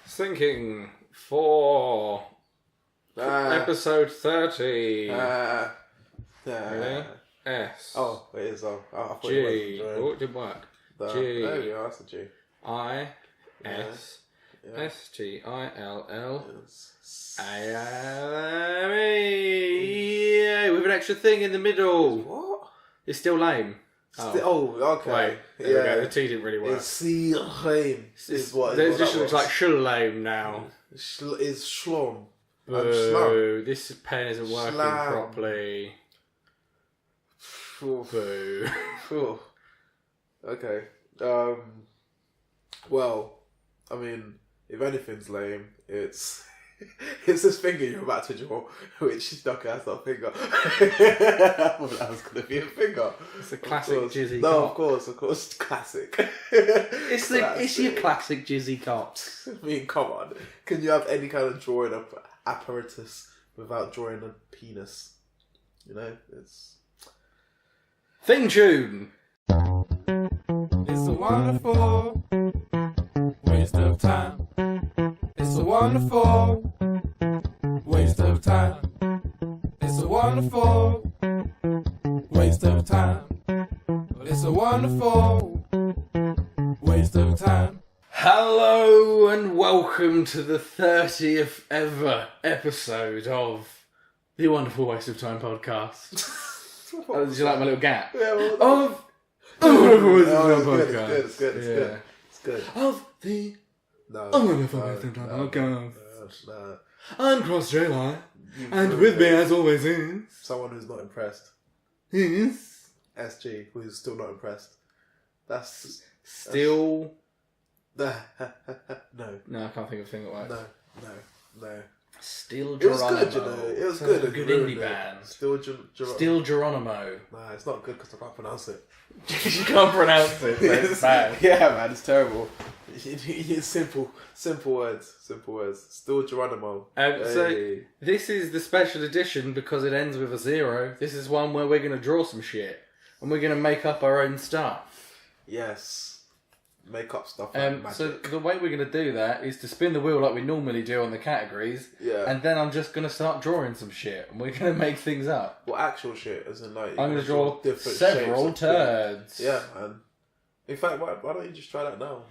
Thinking for episode 30. Really? S. Oh, it is. I thought G. it wasn't. Oh, it didn't work. G. There we go, that's a G. I. S. S. T. I. L. L. A. With an extra thing in the middle. What? It's still lame. Okay. Wait, there we go. The T didn't really work. It's C lame. Is what? It just looks like lame now. Is schlong. Boo. This pen isn't working properly. Boo. Okay. Well, I mean, if anything's lame, it's this finger you're about to draw, which is not as a finger. I thought that was going to be a finger. It's a classic jizzy No, cop. of course, classic. It's your classic jizzy cop. I mean, come on. Can you have any kind of drawing apparatus without drawing a penis? You know, it's... Thing tune! It's a wonderful waste of time. It's a wonderful waste of time. It's a wonderful waste of time. It's a wonderful waste of time. Hello and welcome to the 30th ever episode of the Wonderful Waste of Time podcast. Did you like my little gap? Yeah, well, Of the Wonderful Waste of Time it's podcast. good, it's good, it's good. It's good. Of the No. Wonderful Waste of Time podcast. No. I'm Cross J Line, and with me as always is... Someone who's not impressed. Is... SG, who's still not impressed. That's... Still... No. No, I can't think of a thing that works. No. Still It was Geronimo. good, you know. It was Sounds good. like a good indie band. Still Geronimo. Still Geronimo. Nah, it's not good because I can't pronounce it. You can't pronounce it, so it's bad. Yeah, man, it's terrible. It's simple words. Still Geronimo. So this is the special edition because it ends with a 0. This is one where we're going to draw some shit and we're going to make up our own stuff. Yes. Make up stuff like magic. So the way we're going to do that is to spin the wheel like we normally do on the categories. Yeah. And then I'm just going to start drawing some shit and we're going to make things up. Well, actual shit, as in like... I'm going to draw different several shapes of turds. things. Yeah, man. In fact, why don't you just try that now?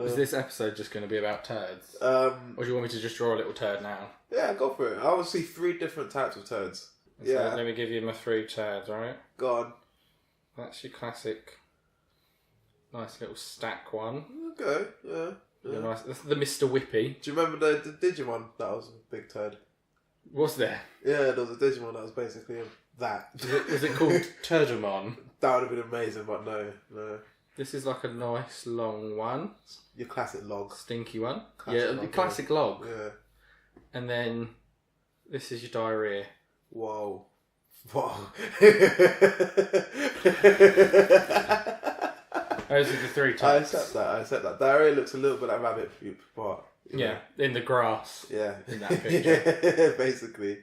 Is this episode just going to be about turds? Or do you want me to just draw a little turd now? Yeah, go for it. I want to see 3 different types of turds. So Yeah. let me give you my 3 turds, alright? Go on. That's your classic, nice little stack one. Okay, yeah. Nice, that's the Mr. Whippy. Do you remember the Digimon? That was a big turd. Was there? Yeah, there was a Digimon that was basically that. Was it called Turdamon? That would have been amazing, but no. This is like a nice long one. Your classic log. Stinky one. Classic the log, classic log. Yeah. And then this is your diarrhea. Whoa. Those are the 3 I types. accept that. Diarrhea looks a little bit like rabbit poop, but... Yeah, in the grass. Yeah. In that picture. Basically.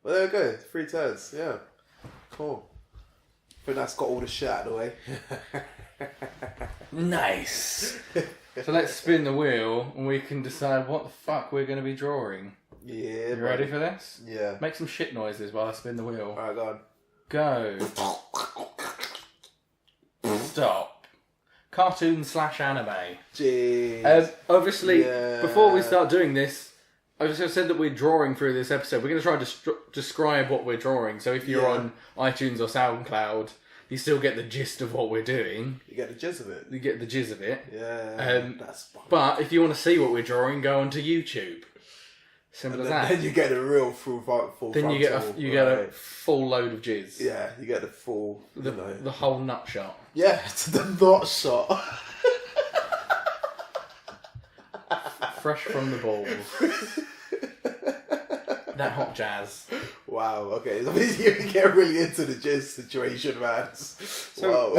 Well, there we go. 3 turds. Yeah. Cool. I think that's got all the shit out of the way. Nice! So let's spin the wheel and we can decide what the fuck we're going to be drawing. Yeah. You ready for this? Yeah. Make some shit noises while I spin the wheel. Alright, go on. Go. Stop. Cartoon/anime. Jeez. Obviously, Yeah. before we start doing this, I just said that we're drawing through this episode. We're going to try to describe what we're drawing. So if you're on iTunes or SoundCloud, you still get the gist of what we're doing. You get the gist of it. You get the jizz of it. Yeah. That's fun. But if you want to see what we're drawing, go onto YouTube. Simple as that. Then you get a real full Then you get a full load of jizz. Yeah, you get the full... The whole nut shot. Yeah, it's the knot shot. Fresh from the balls. That hot jazz. Wow, okay. So you get really into the jizz situation, man. So,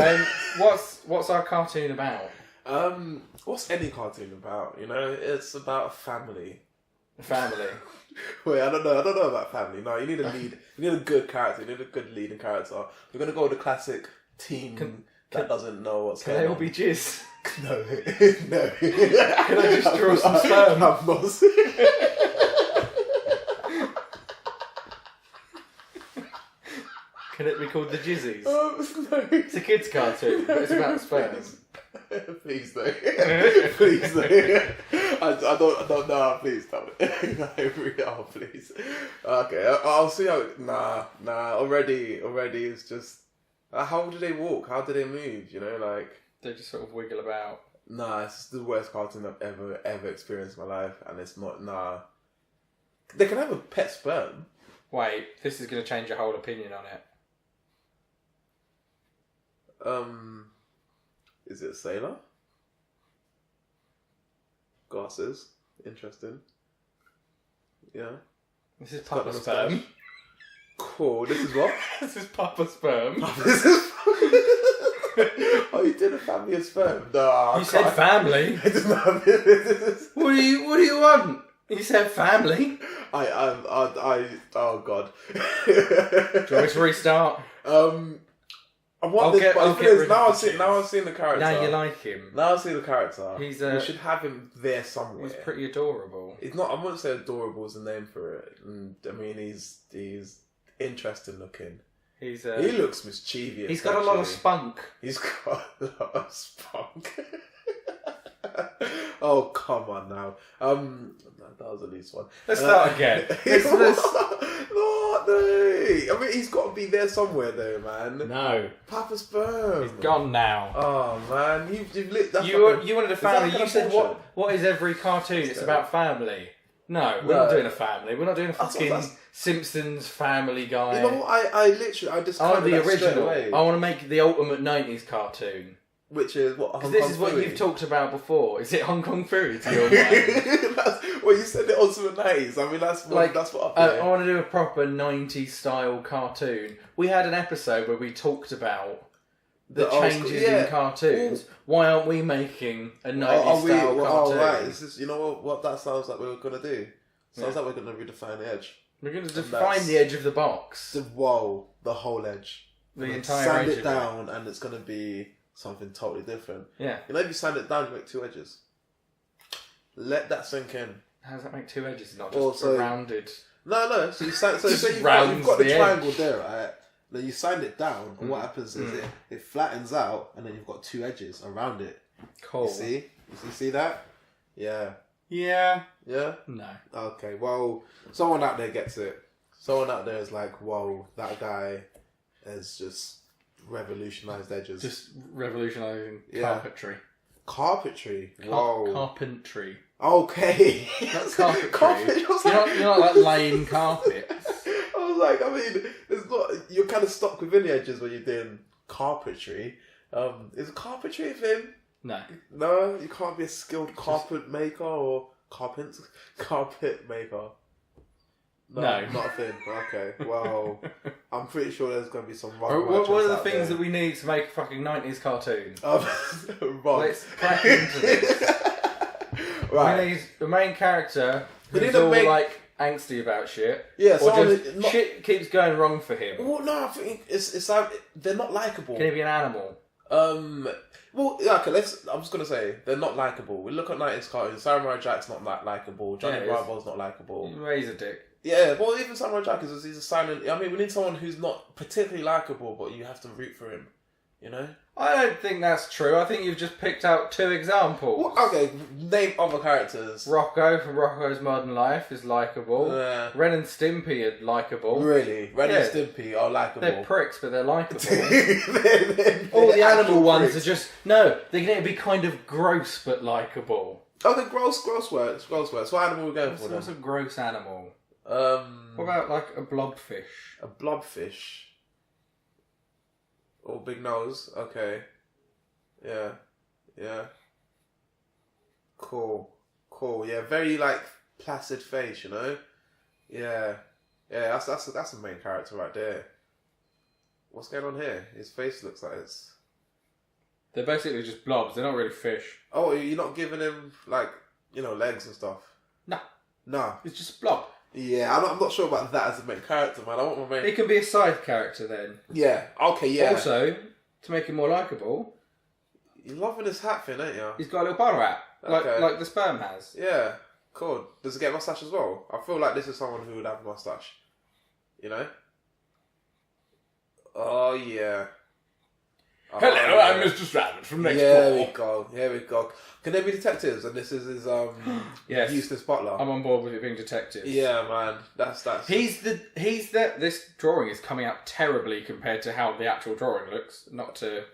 what's our cartoon about? What's any cartoon about? You know, it's about family. Family. Wait, I don't know about family. No, you need a lead. You need a good character. You need a good leading character. We're gonna go with the classic team that doesn't know what's Can going they all on. be jizz? No, no. Can I just draw some sperm? I'm not serious. Can it be called the Jizzies? No. It's a kids' cartoon, but it's about sperm. Please no. Please no. I don't know. Please don't. Oh, please. Okay, I'll see how. Nah. Already it's just. How do they walk? How do they move? You know, like. They just sort of wiggle about. Nah, it's the worst cartoon I've ever experienced in my life, and it's not. Nah. They can have a pet sperm. Wait, this is going to change your whole opinion on it. Is it a sailor? Glasses. Interesting. Yeah. This is It's got Papa a Sperm. moustache. Cool. This is what? This is Papa Sperm. This is. Oh, you did a family of sperm? No, I You said can't. family. I did not. This is. What do you want? You said family. I. Oh God. Do you want me to restart? I want I'll this, get- but I'll the get thing is, rid now of I've the seen. Now I've seen the character. Now you like him. Now I've seen the character. He's, we should have him there somewhere. He's pretty adorable. It's not. I wouldn't say adorable is the name for it. And, I mean, he's interesting looking. He looks mischievous. He's got a lot of actually. spunk. He's got a lot of spunk. Oh, come on now. That was at least one. Let's start again. No. I mean, he's got to be there somewhere, though, man. No. Papa Sperm. He's gone now. Oh man, you've lit. That's You like a- wanted a is that family. like You an said abortion? what is every cartoon? It's Okay. about family. No, we're not No. doing a family. We're not doing a fucking that's- Simpsons Family Guy. You know what? I literally I discovered want the that straight original. away. I want to make the ultimate 90s cartoon. Which is what? Because this is what you've talked about before. Is it Hong Kong Fooey to your mind? Well, you said the ultimate 90s. I mean, that's what I want to do a proper 90s style cartoon. We had an episode where we talked about the old changes school- yeah. in cartoons. Why aren't we making a 90s Are we? style Oh, cartoon? right. Is this, you know what that sounds like we were gonna do? Sounds like we're gonna redefine the edge. We're going to And define that's- the edge of the box. The whole edge. The And entire sand edge it of it. down, and it's gonna be something totally different. Yeah. You know, if you sand it down, you make two edges. Let that sink in. How does that make two edges? Not just Also- a rounded. No. So you sand, so Just you've rounds got the the triangle edge. there, right? Then you sand it down, and what happens is it flattens out, and then you've got two edges around it. Cool. You see? You see that? Yeah. Yeah. Yeah? No. Okay, well, someone out there gets it. Someone out there is like, whoa, that guy has just revolutionised edges. Just revolutionising Yeah. carpentry. Carpentry? Whoa. Carpentry. Okay. Not carpentry. Carpentry. I was You're not like laying carpets. I was like, I mean, it's not. You're kind of stuck within the edges when you're doing carpentry. Is carpentry a thing? No. No, you can't be a skilled carpet maker or carpet maker. No. Not a thing. Okay, well, I'm pretty sure there's going to be some wrong. What are the things that we need to make a fucking 90s cartoon? Wrong. Let's crack into this. Right. We need the main character We who's need a all main- like angsty about shit. Yeah, Or someone just who- not- shit keeps going wrong for him. Well, no, I think it's like they're not likable. Can he be an animal? Well, yeah, okay. I'm just gonna say they're not likable. We look at 90s cartoons. Samurai Jack's not that likable. Johnny Yeah, Bravo's not likable. Raise a dick. Yeah, well, even Samurai Jack he's a silent. I mean, we need someone who's not particularly likable, but you have to root for him. You know? I don't think that's true. I think you've just picked out two examples. Well, okay, name other characters. Rocco from Rocco's Modern Life is likeable. Yeah. Ren and Stimpy are likeable. Really, Ren Yeah. and Stimpy are likable. They're pricks, but they're likeable. They're All the actual animal ones pricks. are just no. They're going to be kind of gross but likeable. Okay, gross works. What animal are we going for What's then? a gross animal? What What about like a blobfish? a blobfish? Oh, big nose. Okay. Yeah. Cool. Yeah, very like placid face, you know. Yeah. That's the main character right there. What's going on here? His face looks like it's. They're basically just blobs. They're not really fish. Oh, you're not giving him like legs and stuff. No, No. it's just a blob. Yeah, I'm not sure about that as a main character, man. I want my main. It can be a side character then. Yeah. Okay. Yeah. Also, to make him more likeable, You're loving this hat thing, ain't you? He's got a little bottle hat, Okay. like the sperm has. Yeah, cool. Does it get a mustache as well? I feel like this is someone who would have a mustache. You know? Oh, yeah. Oh, Hello, yeah. I'm Mr. Stratford from next Here door. we go. Here we go. Can they be detectives? And this is his Yes. useless butler. I'm on board with it being detectives. Yeah, man. That's. This drawing is coming out terribly compared to how the actual drawing looks. Not to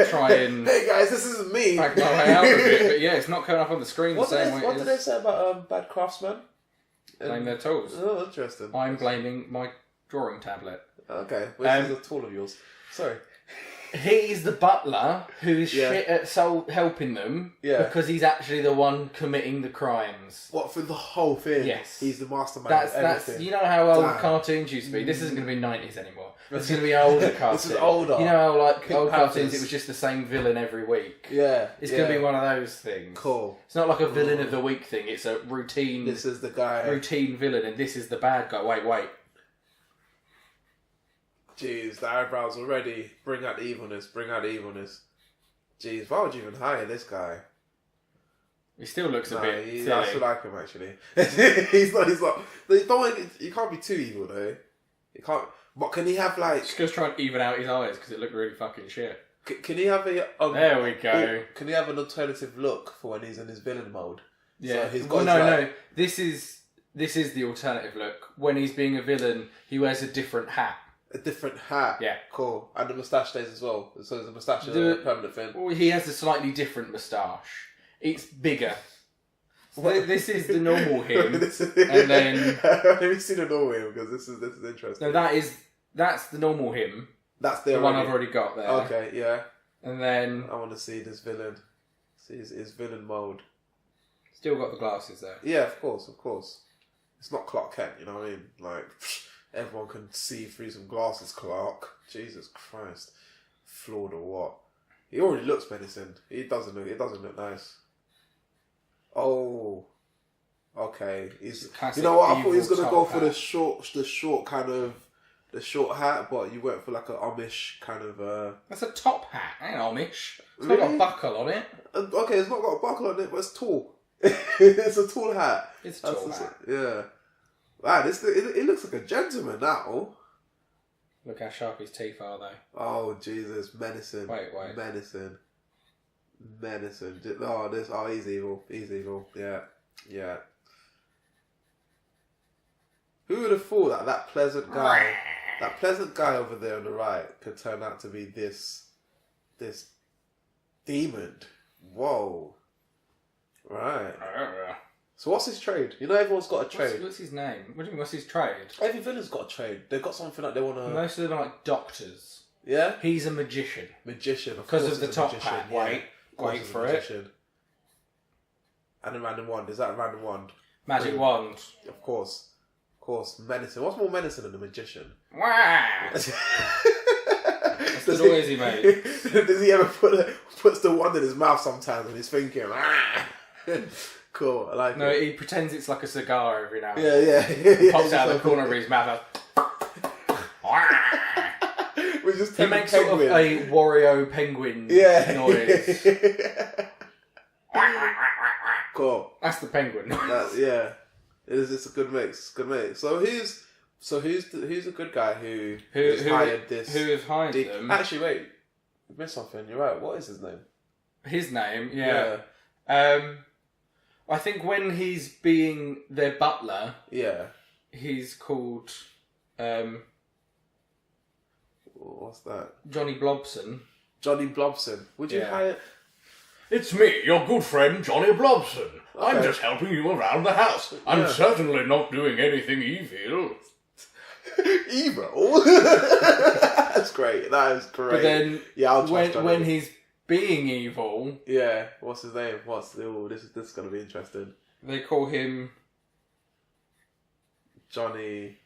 try and Hey guys, this isn't me. back my way out of it, but yeah, it's not coming up on the screen the same way What it did they is. say about bad craftsmen? Blame their tools. Oh, interesting. I'm blaming my drawing tablet. Okay, which is a tool of yours. Sorry. He's the butler who's Yeah. shit at helping them Yeah. because he's actually the one committing the crimes. What, for the whole thing? Yes. He's the mastermind That's of everything. you know how old Damn. cartoons used to be. This isn't going to be 90s anymore. It's going to be older cartoons. This is older. You know how like Pink old Panthers. cartoons, it was just the same villain every week. Yeah. It's going to be one of those things. Cool. It's not like a villain of the week thing. It's a routine This is the guy. routine villain, and this is the bad guy. Wait. Jeez, the eyebrows already. Bring out the evilness. Bring out the evilness. Jeez, why would you even hire this guy? He still looks a bit I silly. still like him actually. He's not. You you can't be too evil though. You can't. But can he have like? Just try and even out his eyes because it looked really fucking shit. Can he have a? There we go. Can he have an alternative look for when he's in his villain mode? Yeah. So he's got No. This is the alternative look. When he's being a villain, he wears a different hat. a different hat. Yeah. Cool. And the moustache stays as well. So the moustache is The- a permanent thing. Well, he has a slightly different moustache. It's bigger. So this is the normal him. And then let me see the normal because this is interesting. no, that's the normal him. That's The one I've already got there. Okay, yeah. And then I want to see this villain. See his villain mode. still got the glasses there. Yeah, of course. It's not Clark Kent, you know what I mean? Like, everyone can see through some glasses, Clark. Jesus Christ. Flawed or what? He already looks menacing. It doesn't look nice. Oh. Okay. Classic You know what? I thought he was evil gonna go top for hat. the short kind of the short hat, but you went for like an Amish kind of That's a top hat. Ain't Amish. It's not got Really? a buckle on it. okay, it's not got a buckle on it, but it's tall. It's a tall hat. It's a tall hat. Yeah. Wow, it looks like a gentleman now. Look how sharp his teeth are, though. Oh Jesus, menacing. Wait. Menacing. Oh, he's evil. Yeah. Who would have thought that pleasant guy over there on the right could turn out to be this demon? Whoa. Right. So what's his trade? You know everyone's got a trade. What's his name? What do you mean, what's his trade? Every villain's got a trade. They've got something like they want to... Most of them are like doctors. Yeah? He's a magician. Magician. Because course of the he's a top magician, hat. yeah. Wait Of course he's a for it. magician. And a random wand. Is that a random wand? Magic wand. Of course. Menacing. What's more menacing than a magician? Wah! That's the noise he makes. Does he ever puts the wand in his mouth sometimes when he's thinking? Cool. I like No, it. he pretends it's like a cigar every now and Yeah. then. Pops out of the corner of his mouth. We just He makes sort of a Wario penguin noise. Cool. That's the penguin. Yeah. It's a good mix. So who's a good guy who has hired this? Who has hired them? Actually, wait, you missed something. You're right. What is his name? His name, yeah. I think when he's being their butler, Yeah. he's called What's that? Johnny Blobson. Johnny Blobson. Would you Yeah. hire? It's me, your good friend Johnny Blobson. I'm Okay. just helping you around the house. I'm Yeah. certainly not doing anything evil. Evil. That's great. That is great. But then, yeah, I'll trust Johnny. when he's being evil, Yeah. What's his name? This is gonna be interesting. they call him Johnny.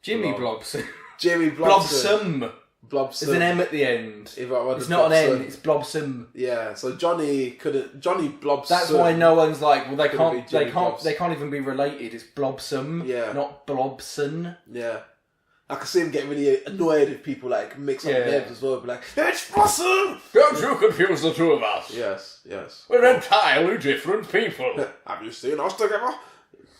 Jimmy Blob. Blobson. Jimmy Blobson. Blobson. Blobson. There's an M at the end. If I wanted It's not an Blobson. N, it's Blobson. Yeah, so Johnny Blobson. That's why no one's like, well, they Couldn't be can't Jimmy Blobs. even be related. It's Blobson, Yeah. not Blobson. Yeah. I can see him getting really annoyed if people like mix up the names as well. Be like, it's Blossom! Don't you confuse the two of us. Yes. We're entirely different people. Have you seen us together?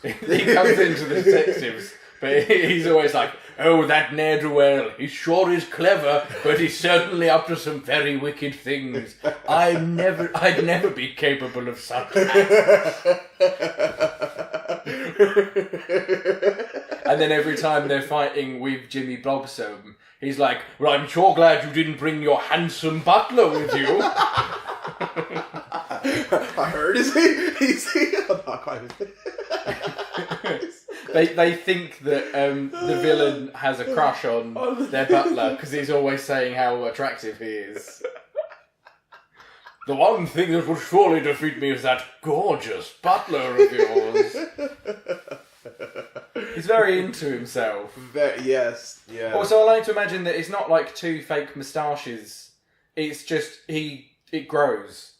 He comes into the detectives, but he's always like, oh, that ne'er-do-well, he sure is clever, but he's certainly up to some very wicked things. I'd never be capable of such acts. And then every time they're fighting with Jimmy Blobsom, he's like, well, I'm sure glad you didn't bring your handsome butler with you. I heard, is he? Oh, no, I can't even. They think that the villain has a crush on their butler because he's always saying how attractive he is. The one thing that would surely defeat me is that gorgeous butler of yours. He's very into himself. Yes, yeah. Also, I like to imagine that it's not like two fake moustaches. It's just it grows.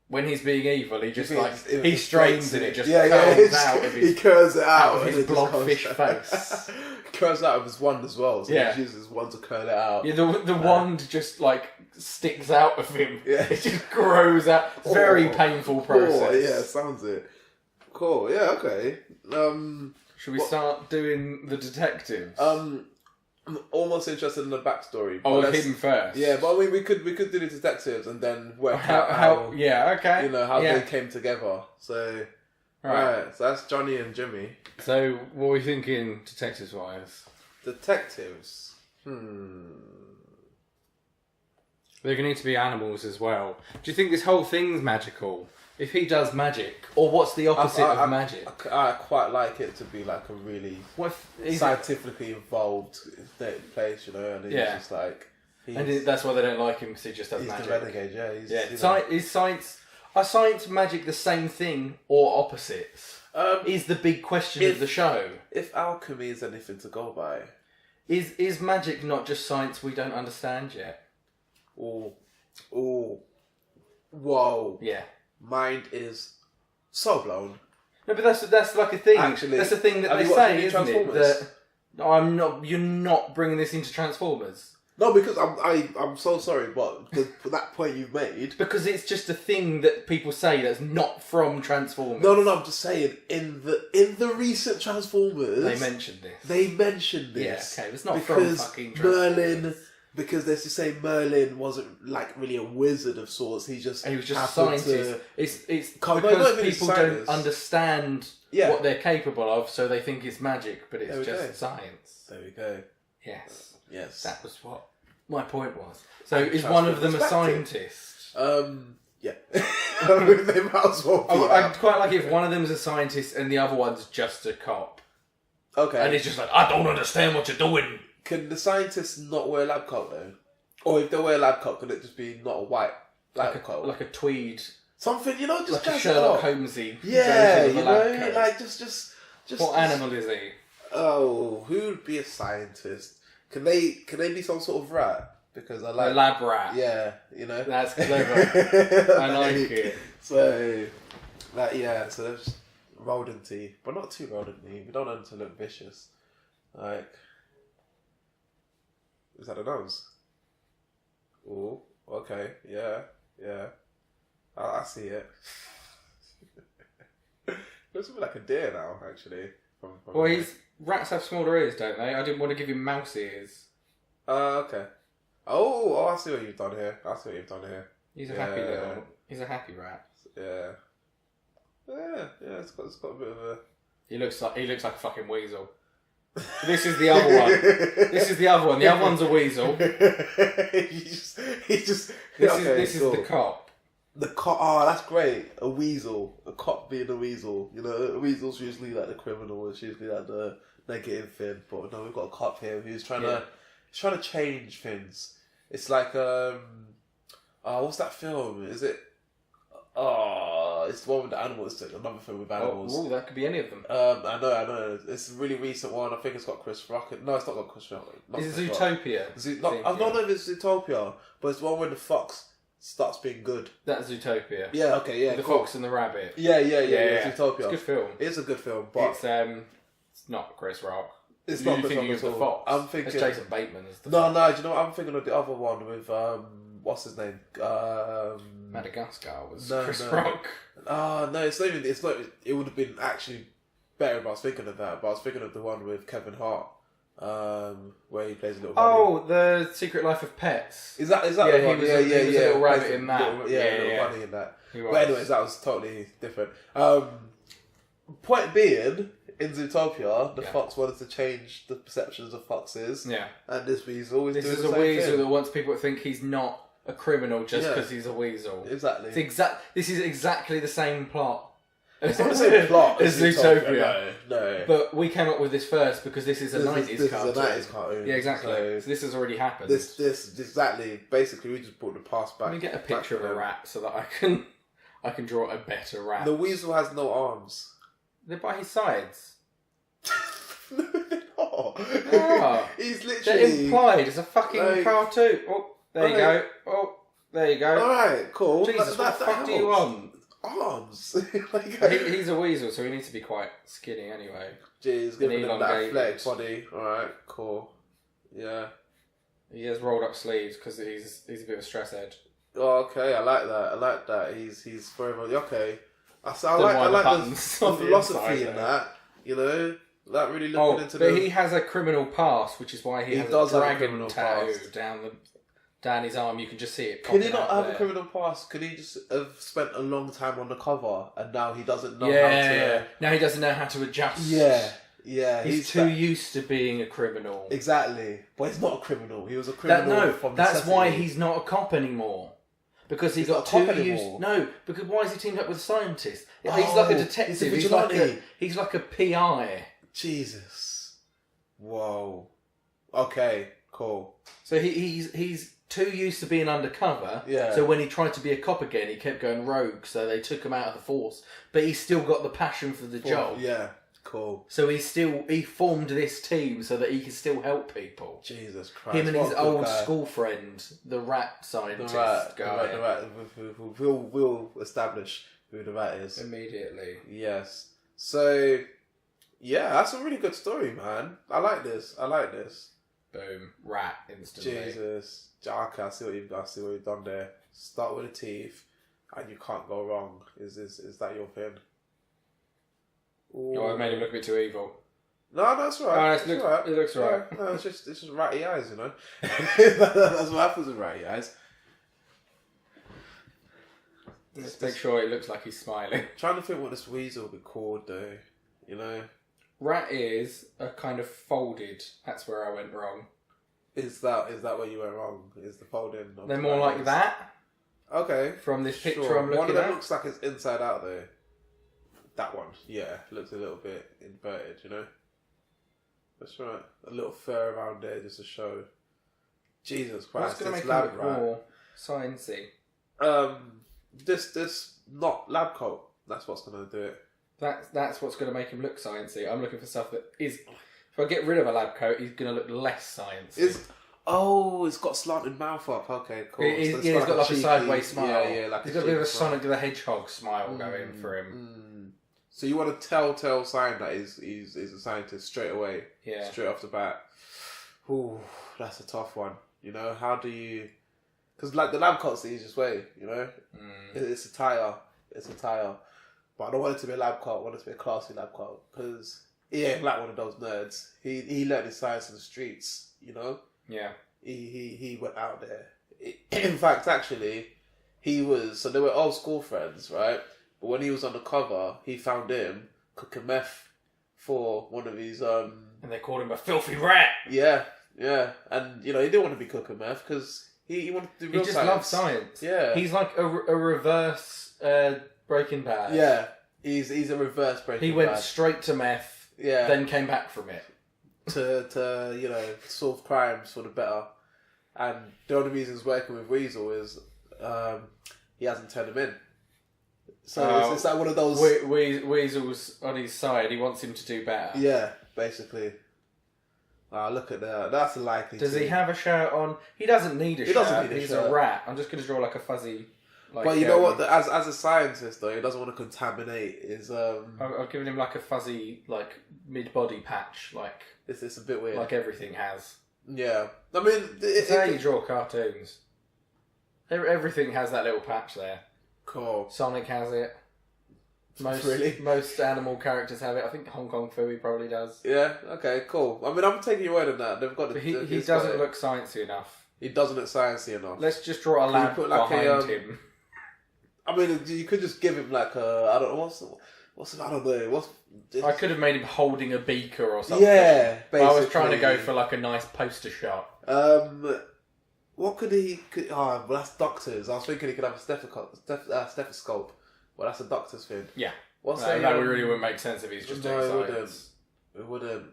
When he's being evil, he just he strains and it just curls out of his, he curls it out of his blobfish face. Curls out of his wand as well, so he uses his wand to curl it out. Yeah, the wand just like sticks out of him. Yeah, it just grows out. Very painful process. Yeah, sounds it. Cool. Yeah. Okay. Should we start doing the detectives? I'm almost interested in the backstory. Oh, him first. Yeah, but I mean, we could do the detectives and then work how out okay. You know how they came together. So right, so that's Johnny and Jimmy. So what are we thinking, detectives wise? Detectives. They're gonna need to be animals as well. Do you think this whole thing's magical? If he does magic, or what's the opposite of magic? I quite like it to be like a really scientifically involved place, you know, and he's just like... that's why they don't like him, because he just does magic. He's the renegade, yeah. Is science and magic the same thing, or opposites? Is the big question of the show. If alchemy is anything to go by... Is magic not just science we don't understand yet? Ooh. Whoa. Yeah. Mind is so blown. No, but that's like a thing. Actually, that's the thing that they say, isn't it? That you're not bringing this into Transformers. No, because I'm so sorry, but for that point you've made, because it's just a thing that people say that's not from Transformers. No, I'm just saying in the recent Transformers they mentioned this. Yeah, okay, it's not from fucking Transformers. Merlin. Because there's to say Merlin wasn't like really a wizard of sorts. He was just a scientist. It's because people don't understand what they're capable of, so they think it's magic, but it's just science. There we go. Yes. That was what my point was. So is one of them a scientist? Yeah. They might as well be I'd quite like it if one of them is a scientist and the other one's just a cop. Okay. And he's just like, I don't understand what you're doing. Can the scientists not wear a lab coat though? Or if they wear a lab coat, could it just be not a white lab coat? Like a tweed. Something, you know, just like a Sherlock Holmesy. Yeah, you know, like just. What animal is he? Oh, who would be a scientist? Can they be some sort of rat? Because I like a lab rat. Yeah, you know. That's clever. I like it. So, so they're just rodenty, but not too rodenty. We don't want them to look vicious. Like. Is that a nose? Oh, okay, yeah. I see it. Looks a bit like a deer now, actually. Rats have smaller ears, don't they? I didn't want to give him mouse ears. Okay. Oh, I see what you've done here. He's a happy he's a happy rat. Yeah. It's got a bit of a... He looks like a fucking weasel. This is the other one. The other one's a weasel. This is the cop. The cop. Oh, that's great. A weasel. A cop being a weasel. You know, a weasel's usually like the criminal. It's usually like the negative thing. But no, we've got a cop here who's trying to change things. It's like what's that film? Is it? It's the one with the animals. Another film with animals. Oh, that could be any of them. I know. It's a really recent one. I think it's got Chris Rock. No, it's not got Chris Rock. Is it Zootopia? I don't know if it's Zootopia, but it's the one where the fox starts being good. That's Zootopia. Yeah, okay, yeah. The fox and the rabbit. Yeah. Zootopia. It's a good film. It is a good film, but it's not Chris Rock. It's You're not the thinking dog of at the all. fox. I'm thinking It's Jason Bateman as the no, fox. no. Do you know what I'm thinking of? The other one with what's his name? Madagascar was no, Chris no. Rock. No, it's not even. It's not. It would have been actually better if I was thinking of that. But I was thinking of the one with Kevin Hart, where he plays a little. Bunny. Oh, The Secret Life of Pets. Is that Yeah, the one? he was a little rabbit in that. Little, little Yeah. bunny in that. He was. But anyways, that was totally different. Point being, in Zootopia, the Yeah. fox wanted to change the perceptions of foxes. Yeah. And this weasel is This doing is the a same weasel thing. that wants people to think he's not a criminal just Yeah. because he's a weasel. Exactly. This is exactly the same plot. It's not the same plot as Zootopia. No. But we came up with this first because this is a 90s cartoon. This is a 90s cartoon. Yeah, exactly. So So this has already happened. this exactly. Basically, we just brought the past back. Let me get a back picture of to a them. rat so that I can draw a better rat. The weasel has no arms. They're by his sides. No, they're not. Ah. He's They're literally implied as a fucking like- cartoon. Oh, there you go. Oh, there you go. Alright, cool. Jesus, what the fuck do you helps. want? Arms. Like, He's a weasel, so he needs to be quite skinny anyway. Jeez, giving him that elongated. athletic body. Alright, cool. Yeah. He has rolled up sleeves because he's a bit of a stress head. Oh, okay, I like that. He's forever okay. I Don't mind the like buttons the on the philosophy inside, in though. that. You know, that really looking Oh, into but the. he has a criminal past, which is why he has a does have a dragon criminal tattoo past. down his arm. You can just see it. Could he popping not out have there. a criminal past? Could he just have spent a long time on the cover and now he doesn't know Yeah, how to? yeah. Now he doesn't know how to adjust. Yeah. He's too used to being a criminal. Exactly, but he's not a criminal. He was a criminal from that's necessity. why he's not a cop anymore. Because he He's got not a cop too used. anymore? No, because why is he teamed up with a scientist? He's Oh, like a he's a detective. vigilante. He's like a PI. Jesus. Whoa. Okay. Cool. So he's too used to being undercover. Yeah. So when he tried to be a cop again, he kept going rogue. So they took him out of the force. But he's still got the passion for the job. Yeah. Cool. So he formed this team so that he can still help people. Jesus Christ. Him and what his a good old guy. school friend, the rat The scientist rat. guy. The rat. We'll establish who the rat is. Immediately. Yes. So, yeah, that's a really good story, man. I like this. Boom. Rat instantly. Jesus. Okay, I see what you've done there. Start with the teeth, and you can't go wrong. Is that your thing? Ooh. Oh, I made him look a bit too evil. No, that's right. Oh, it looks right. Yeah, no, it's just ratty eyes, you know. That's what happens with ratty eyes. Let's make sure it looks like he's smiling. Trying to think what this weasel would be called, though. You know, Rat ears are kind of folded. That's where I went wrong. is that where you went wrong? Is the folding? Of They're the more like eyes? that Okay. from this picture Sure. I'm looking One of them at. looks like it's inside out, though. That one, yeah, looks a little bit inverted, you know. That's right. A little fur around there just to show. Jesus What's Christ, going to this make him lab look rat. more sciencey? This not lab coat. That's what's gonna do it. That's what's going to make him look sciencey. I'm looking for stuff that is. If I get rid of a lab coat, he's going to look less sciencey. It's got slanted mouth up. Okay, cool. He's So it's got like a cheeky- sideways smile. Yeah, like he's got a bit of a cheeky smile. Sonic the Hedgehog smile going for him. So you want a telltale sign that he's a scientist straight away, Yeah. straight off the bat. Ooh, that's a tough one. You know, how do you? Because like the lab coat's the easiest way. You know, it's a tire. But I don't want it to be a lab coat. I want it to be a classy lab coat because he ain't like one of those nerds. He learned his science in the streets. You know. Yeah. He went out there. In fact, actually, he was. So they were old school friends, right? But when he was on the cover, he found him cooking meth for one of his. And they called him a filthy rat. Yeah, and you know he didn't want to be cooking meth because he wanted to do He real just science. loves science. Yeah, He's like a reverse Breaking Bad. yeah. He's a reverse Breaking He went Bad. straight to meth. Yeah, Then came back from it. to you know solve crimes for the better, and the only reason he's working with Weasel is he hasn't turned him in. So it's like one of those. Weasel's on his side. He wants him to do better. Yeah, basically. Look at that. That's a likely. Does he team. have a shirt on? He doesn't need a shirt. doesn't need a He's shirt. a rat. I'm just going to draw like a fuzzy Like, but you know what? As a scientist, though, he doesn't want to contaminate his. I've given him like a fuzzy, like mid-body patch, like it's a bit weird. like everything has. Yeah, I mean, It's how you draw cartoons. Everything has that little patch there. Cool. Sonic has it. Most animal characters have it. I think Hong Kong Phooey probably does. Yeah. Okay. Cool. I mean, I'm taking your word on that. They've got. He doesn't look sciencey enough. He doesn't look sciencey enough. Let's just draw a lamp behind him. I mean, you could just give him like a. I don't know what's I don't know I could have made him holding a beaker or something. Yeah. Basically. I was trying to go for like a nice poster shot. What could he? Well, that's doctors. I was thinking he could have a stethoscope. Well, that's a doctor's thing. Yeah. That really wouldn't make sense if he's just doing science. It wouldn't.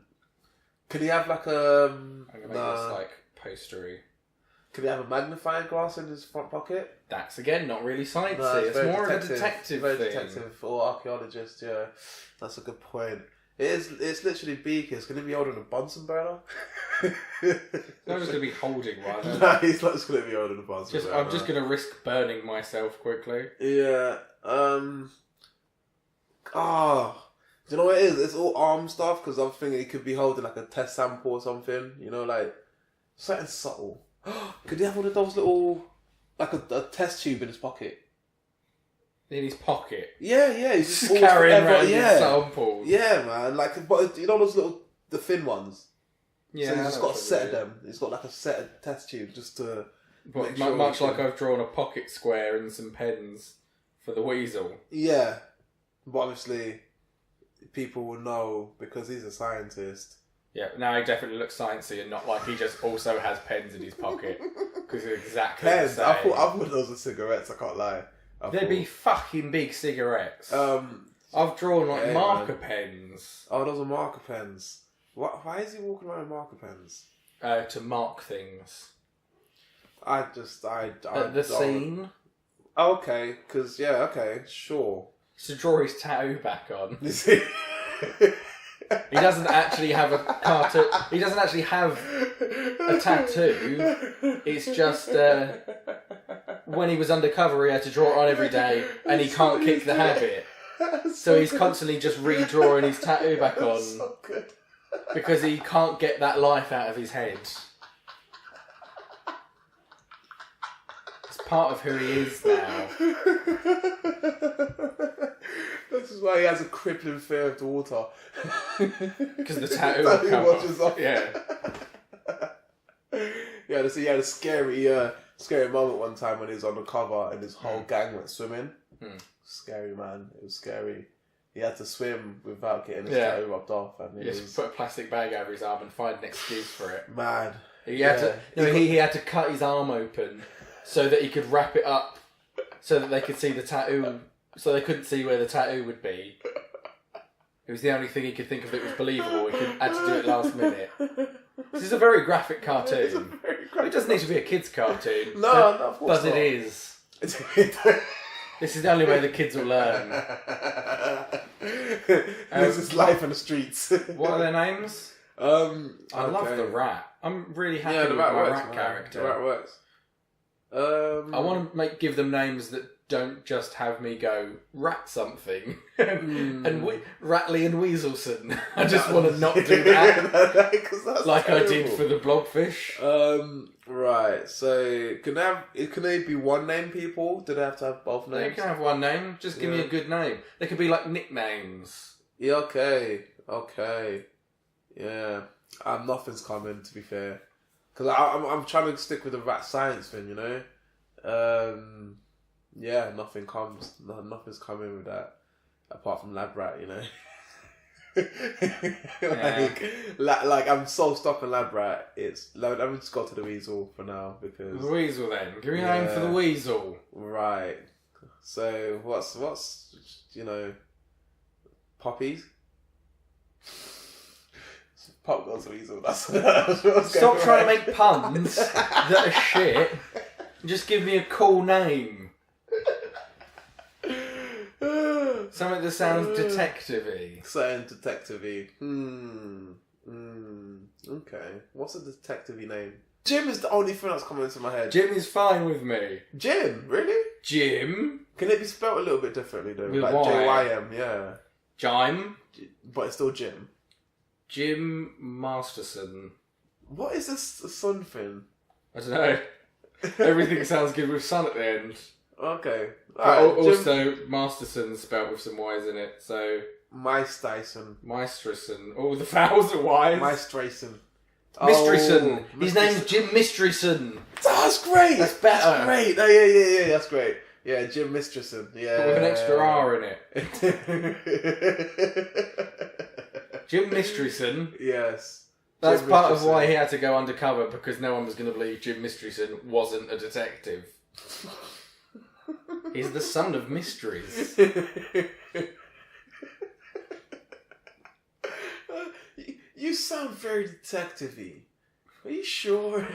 Could he have like I'm gonna make this like postery. Could he have a magnifying glass in his front pocket? That's again not really sciencey. No, it's more of a detective thing. Detective or archaeologist. Yeah, that's a good point. It's literally beakers. Can he be holding a Bunsen burner? He's not just going to be holding one. No, he's not just going to be holding a Bunsen burner. I'm just going to risk burning myself quickly. Yeah. Do you know what it is? It's all arm stuff because I'm thinking he could be holding like a test sample or something. You know, like something subtle. Could he have one of those little, like a test tube in his pocket? In his pocket? Yeah. He's just carrying around his samples. Yeah, man. Like, but you know those the thin ones? Yeah. So he's just got a set of them. He's got like a set of test tubes just to. But much like I've drawn a pocket square and some pens for the weasel. Yeah, but obviously people will know because he's a scientist. Yeah, now he definitely looks sciencey and not like he just also has pens in his pocket because they're exactly pens. the same. I thought those were cigarettes. I can't lie. They'd be fucking big cigarettes. I've drawn like marker pens. Oh, those are marker pens. Why is he walking around with marker pens? To mark things. The scene. Okay, because okay, sure. To draw his tattoo back on. He doesn't actually have a cartoon. He doesn't actually have a tattoo. It's just when he was undercover, he had to draw it on every day, and he can't kick the habit. So he's constantly just redrawing his tattoo back on so good. because he can't get that life out of his head. It's part of who he is now. This is why he has a crippling fear of the water. Because the tattoo will come watches off. off. Yeah. Yeah, he had a scary moment one time when he was on the cover and his whole gang went swimming. Scary, man. It was scary. He had to swim without getting his tattoo rubbed off. And he just put a plastic bag over his arm and find an excuse for it. Man. He had to cut his arm open so that he could wrap it up so that they could see the tattoo. So they couldn't see where the tattoo would be. It was the only thing he could think of that was believable. He had to do it last minute. This is a very graphic cartoon. It doesn't need to be a kid's cartoon. No, of course but not. it is. This is the only way the kids will learn. This is life in the streets. What are their names? I love the rat. I'm really happy with my rat character. The rat works. I want to give them names that don't just have me go rat something and Ratley and Weaselson. I just want to not do that like terrible. I did for the blobfish. Right. So can they be one name people? Do they have to have both names? They can have one name. Just give me a good name. They could be like nicknames. Yeah. Okay. Yeah. Nothing's coming, to be fair, because I'm trying to stick with the rat science thing. You know. Yeah, nothing comes. Nothing's coming with that, apart from lab rat. You know, like I'm so stuck on lab rat. Let me just go to the weasel for now because the weasel. Then give me a name for the weasel. Right. So what's puppies? Pop goes weasel. That's Stop trying to make puns that are shit. Just give me a cool name. Something that sounds detective-y. Okay. What's a detective-y name? Jim is the only thing that's coming into my head. Jim is fine with me. Jim, really? Jim? Can it be spelled a little bit differently though? With Like Y. Jym, yeah. Jim? But it's still Jim. Jim Masterson. What is this son thing? I don't know. Everything sounds good with son at the end. Okay. But Alright, also, Masterson's spelt with some Y's in it, so... Meisterson. Meisterson. All the vowels are Y's. Meisterson. Mistrison. Oh, His name's Jim Mistrison. That's great! That's better. That's great. Oh, yeah, that's great. Yeah, Jim Mistrison. Yeah. But with an extra R in it. Jim Mistrison. Yes. That's Jim part of Mistrison. why he had to go undercover, because no one was going to believe Jim Mistrison wasn't a detective. He's the son of mysteries. You sound very detective-y. Are you sure?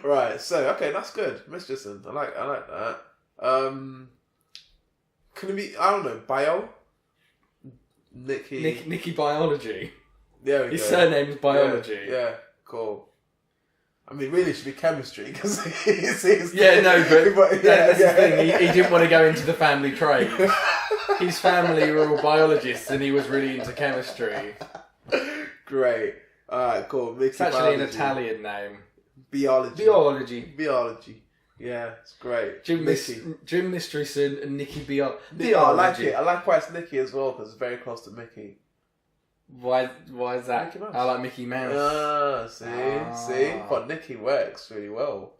Right, so, okay, that's good. Mistrison. I like that. Can it be, I don't know, Bio? Nicky Biology. There we His go. surname's Biology. Yeah, cool. I mean, really, it should be chemistry, because he's... Yeah, no, but that's yeah. the thing. He didn't want to go into the family trade. His family were all biologists, and he was really into chemistry. Great. Alright, cool. It's actually an Italian name. Biology. Yeah, it's great. Jim Mistrison and Nicky Biology. I like it. I like why it's Nicky as well, because it's very close to Mickey. Why is that? Mickey Mouse. I like Mickey Mouse. See? But Nicky works really well.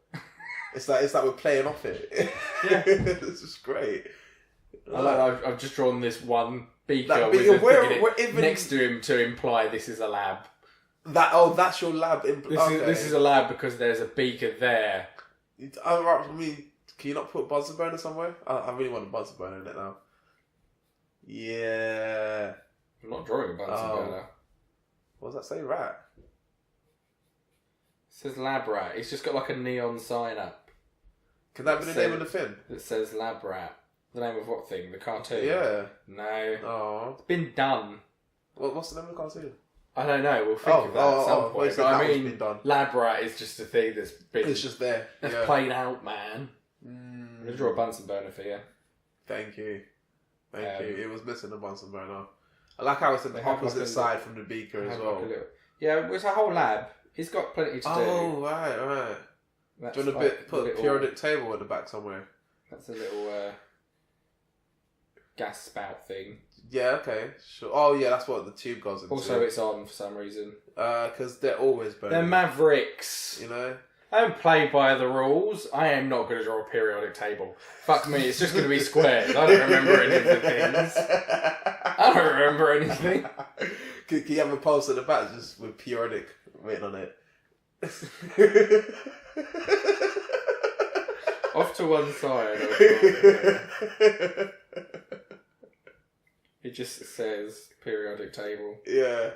It's like we're playing off it. Yeah. This is great. I've just drawn this one beaker That with beaker, a where thing even- next to him to imply this is a lab. That's your lab. This is a lab because there's a beaker there. I mean, can you not put Bunsen burner somewhere? I really want a Bunsen burner in it now. Yeah. I'm not drawing a Bunsen burner. What does that say? Rat. It says lab rat. It's just got like a neon sign up. Can that be the name of the thing? That says lab rat. The name of what thing? The cartoon? Yeah. No. Oh. It's been done. What's the name of the cartoon? I don't know. We'll think of that at some point. Well, But I that mean, been done. lab rat is just a thing that's been. It's just there. That's Yeah. played out, man. Mm. I'm gonna draw a Bunsen burner for you. Thank you. Thank you. It was missing a Bunsen burner. I like how it's on They the have opposite like a- side from the beaker as well. Yeah, it's a whole lab. He's got plenty to do. Oh, right. That's Do you want like to put a little- periodic table at the back somewhere? That's a little gas spout thing. Yeah, okay. Sure. Oh, yeah, that's what the tube goes into. Also, it's on for some reason. Because they're always burning. They're mavericks. You know? I don't play by the rules. I am not going to draw a periodic table. Fuck me, it's just going to be squares. I don't remember any of the things. I don't remember anything. Can you have a post at the back just with periodic written on it? Off to one side. It just says periodic table. Yeah.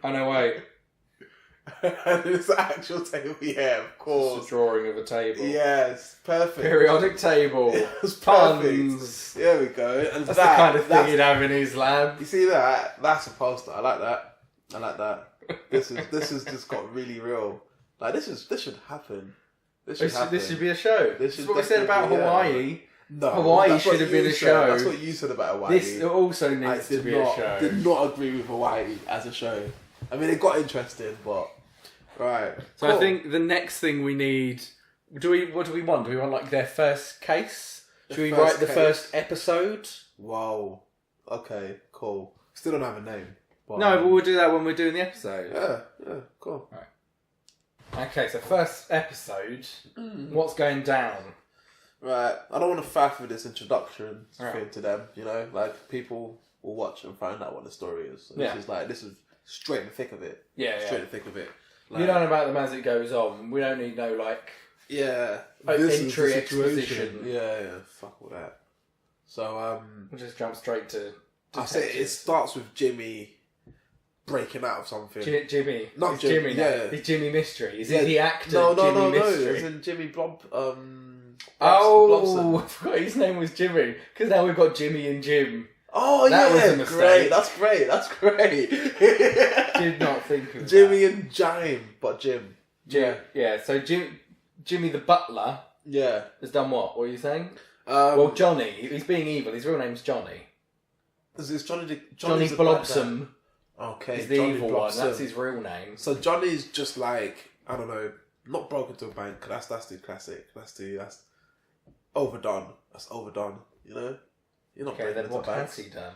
Oh no, wait. And it's an actual table, yeah, of It's course. a drawing of a table. Yes, perfect. Periodic table. It's Puns. perfect. There we go. And That's the kind of thing he'd have in his lab. You see that? That's a poster. I like that. This is just got really real. Like this should happen. This Should be a show. This That's should what we said about definitely, Hawaii. No, Hawaii that's what should have been you a said. show. That's what you said about Hawaii. This also needs to be a show. Did not agree with Hawaii as a show. I mean, it got interesting, but right. So Cool. I think the next thing we need. What do we want? Do we want like their first case? Should we first write the case. first episode? Whoa. Okay. Cool. Still don't have a name. But, No, but we'll do that when we're doing the episode. Yeah. Cool. Okay, so first episode. What's going down? Right. I don't want to faff with this introduction Right. thing to them. You know, like people will watch and find out what the story is. So Yeah. This is straight in the thick of it. Yeah. Straight in the thick of it. You learn about them as it goes on. We don't need no like. Yeah. Like This is entry the situation. exposition. Yeah. Fuck all that. So We'll just jump straight to. I say it starts with Jimmy breaking out of something. Jimmy. Not It's Jimmy, now. yeah. It's Jimmy Mystery. Is Yeah. it the actor No. Jimmy Mystery? As in Jimmy Blob. Oh, I forgot his name was Jimmy. Because now we've got Jimmy and Jim. Oh That yeah, was a mistake. great. That's great. Did not think of Jimmy and Jime, but Jim. So Jimmy the butler Yeah. has done what? What are you saying? Well, Johnny. He's being evil. His real name's Johnny. Is Johnny Blobsom. Okay. Is the Johnny evil Blobsom. one. That's his real name. So Johnny's just like, I don't know, not broken to a bank. That's too classic. That's overdone. That's overdone. You know. You're not Okay, breaking then into a what bank. has he done?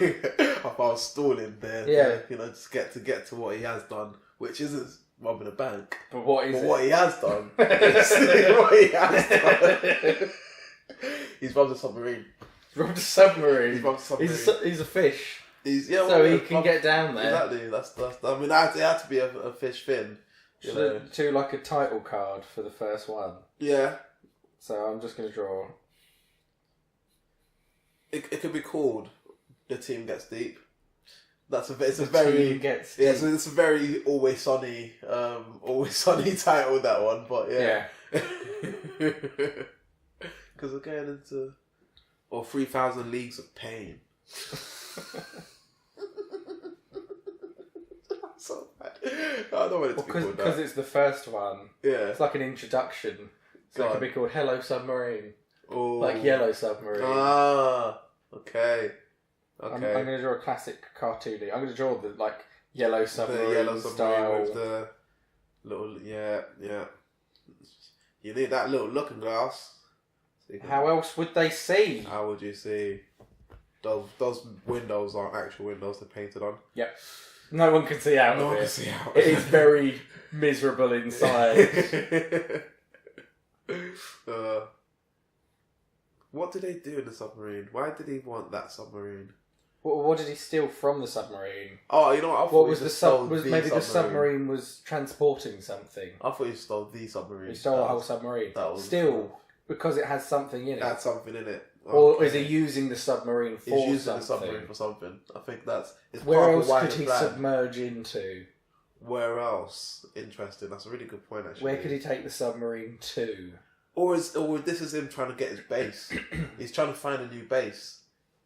If I was stalling there, you know, just get to what he has done, which isn't robbing a bank. But what is it? What he has done is what he has done. He's robbed a submarine. He's robbed a submarine. He's robbed a submarine. He's a fish. So he can get down there. Exactly. That's. I mean, it had to be a fish fin. You know. Do like a title card for the first one. Yeah. So I'm just going to draw. It could be called "The Team Gets Deep." It's a very it's a very always sunny title, that one. But yeah. Because we're going into 3,000 Leagues of Pain. So bad. I don't want it to be called that. Because it's the first one. Yeah. It's like an introduction. So it could be called Hello Submarine. Ooh. Like Yellow Submarine. Ah, okay. I'm going to draw a classic cartoony. I'm going to draw the Yellow Submarine style. With the little, yeah. You need that little looking glass. So how else would they see? How would you see? Those windows aren't actual windows they're painted on. Yep. No one can see out of it. It is very miserable inside. What did they do in the submarine? Why did he want that submarine? What did he steal from the submarine? Oh, you know what? Maybe the submarine was transporting something. I thought he stole the submarine. He stole the whole submarine. Because it has something in it. It had something in it. Okay. Or is he using the submarine for something? He's using the submarine for something. I think it's where part else of a wider could he plan. submerge into? Where else? Interesting. That's a really good point, actually. Where could he take the submarine to? Or this is him trying to get his base. He's trying to find a new base.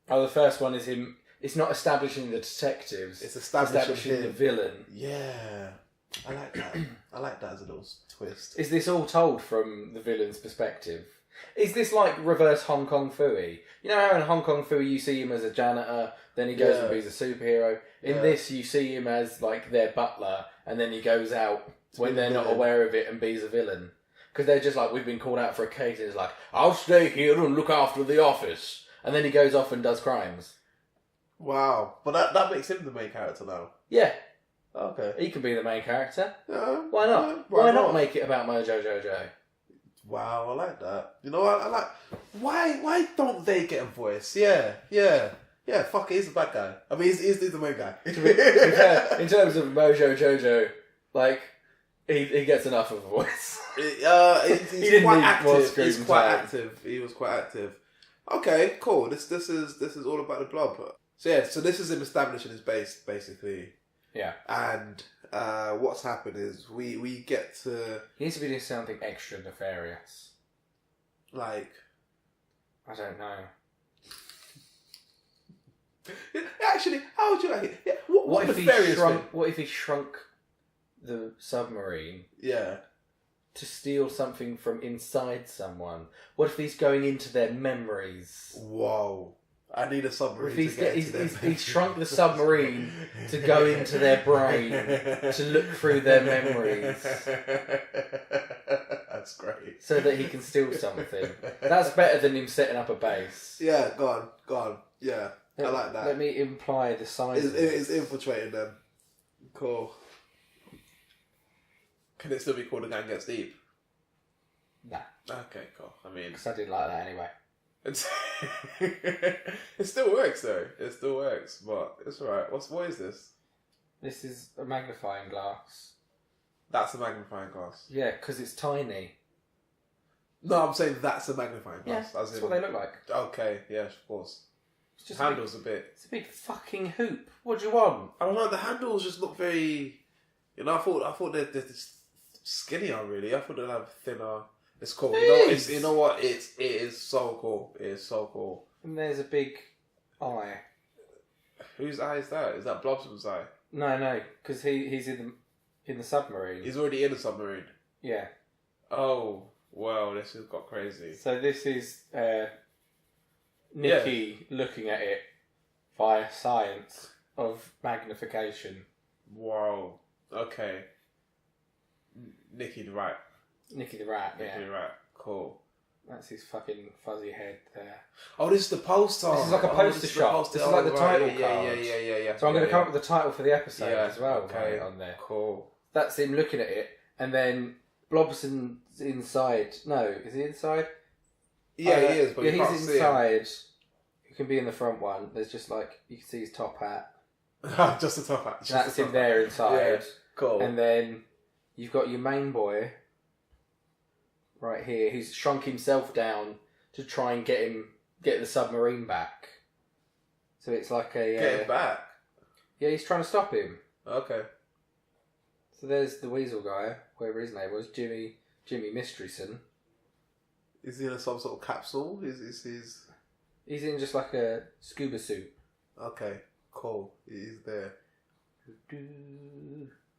Oh, the first one is him. It's not establishing the detectives. It's establishing the villain. Yeah. I like that. I like that as a little twist. Is this all told from the villain's perspective? Is this like reverse Hong Kong Phooey? You know how in Hong Kong Phooey you see him as a janitor, then he goes and be's a superhero? In this you see him as like their butler, and then he goes out when they're not aware of it and be's a villain. Because they're just like, we've been called out for a case, and it's like, I'll stay here and look after the office. And then he goes off and does crimes. Wow. But that makes him the main character now. Yeah. Okay. He can be the main character. Yeah. Why not? Yeah, why not make it about Mojo Jojo? Wow, I like that. You know what? I like... Why don't they get a voice? Yeah, fuck it, he's the bad guy. I mean, he's the main guy. In terms of Mojo Jojo, like, he gets enough of a voice. He's quite active. He was quite active. Okay, cool. This is all about the blob. So this is him establishing his base, basically. Yeah. And what's happened is we get to... He needs to be doing something extra nefarious. Like... I don't know. Actually, how would you like it? Yeah. What if he shrunk the submarine? Yeah. To steal something from inside someone? What if he's going into their memories? Whoa. I need a submarine he's shrunk the submarine to go into their brain, to look through their memories. That's great. So that he can steal something. That's better than him setting up a base. Yeah, go on. Yeah, I like that. Let me imply the size of it. It's infiltrating them. Cool. Can it still be called A Gang Gets Deep? Nah. Okay, cool. I mean... Because I didn't like that anyway. It still works though. It still works, but it's alright. What is this? This is a magnifying glass. That's a magnifying glass. Yeah, because it's tiny. No, I'm saying that's a magnifying glass. Yeah, that's what they look like. Okay, yeah, of course. It's just handle's a bit. It's a big fucking hoop. What do you want? I don't know. The handles just look very. You know, I thought they're skinnier. Really, I thought they'd have thinner. It's cool. You know what? It is so cool. It is so cool. And there's a big eye. Whose eye is that? Is that Blobsom's eye? No, because he's in In the submarine. He's already in a submarine. Yeah. Oh, well, this has got crazy. So this is Nikki looking at it via science of magnification. Wow. Okay. Nicky the Rat. Nicky the Rat, yeah. Nicky the Rat. Cool. That's his fucking fuzzy head there. Oh, this is the poster. This is like a poster shot. This is like the title card. Yeah. So I'm going to come up with the title for the episode as well. Okay. Right, on there. Cool. That's him looking at it, and then Blobson's inside. No, is he inside? Yeah, he is, but you can't he's see him. inside. He can be in the front one. There's just like, you can see his top hat. Just the top hat. That's him there inside. Yeah, cool. And then you've got your main boy right here, who's shrunk himself down to try and get the submarine back. So it's like a... Get him back? Yeah, he's trying to stop him. Okay. So there's the weasel guy, whoever his name was, Jimmy Mysteryson. Is he in some sort of capsule? Is He's in just like a scuba suit. Okay, cool. He's there.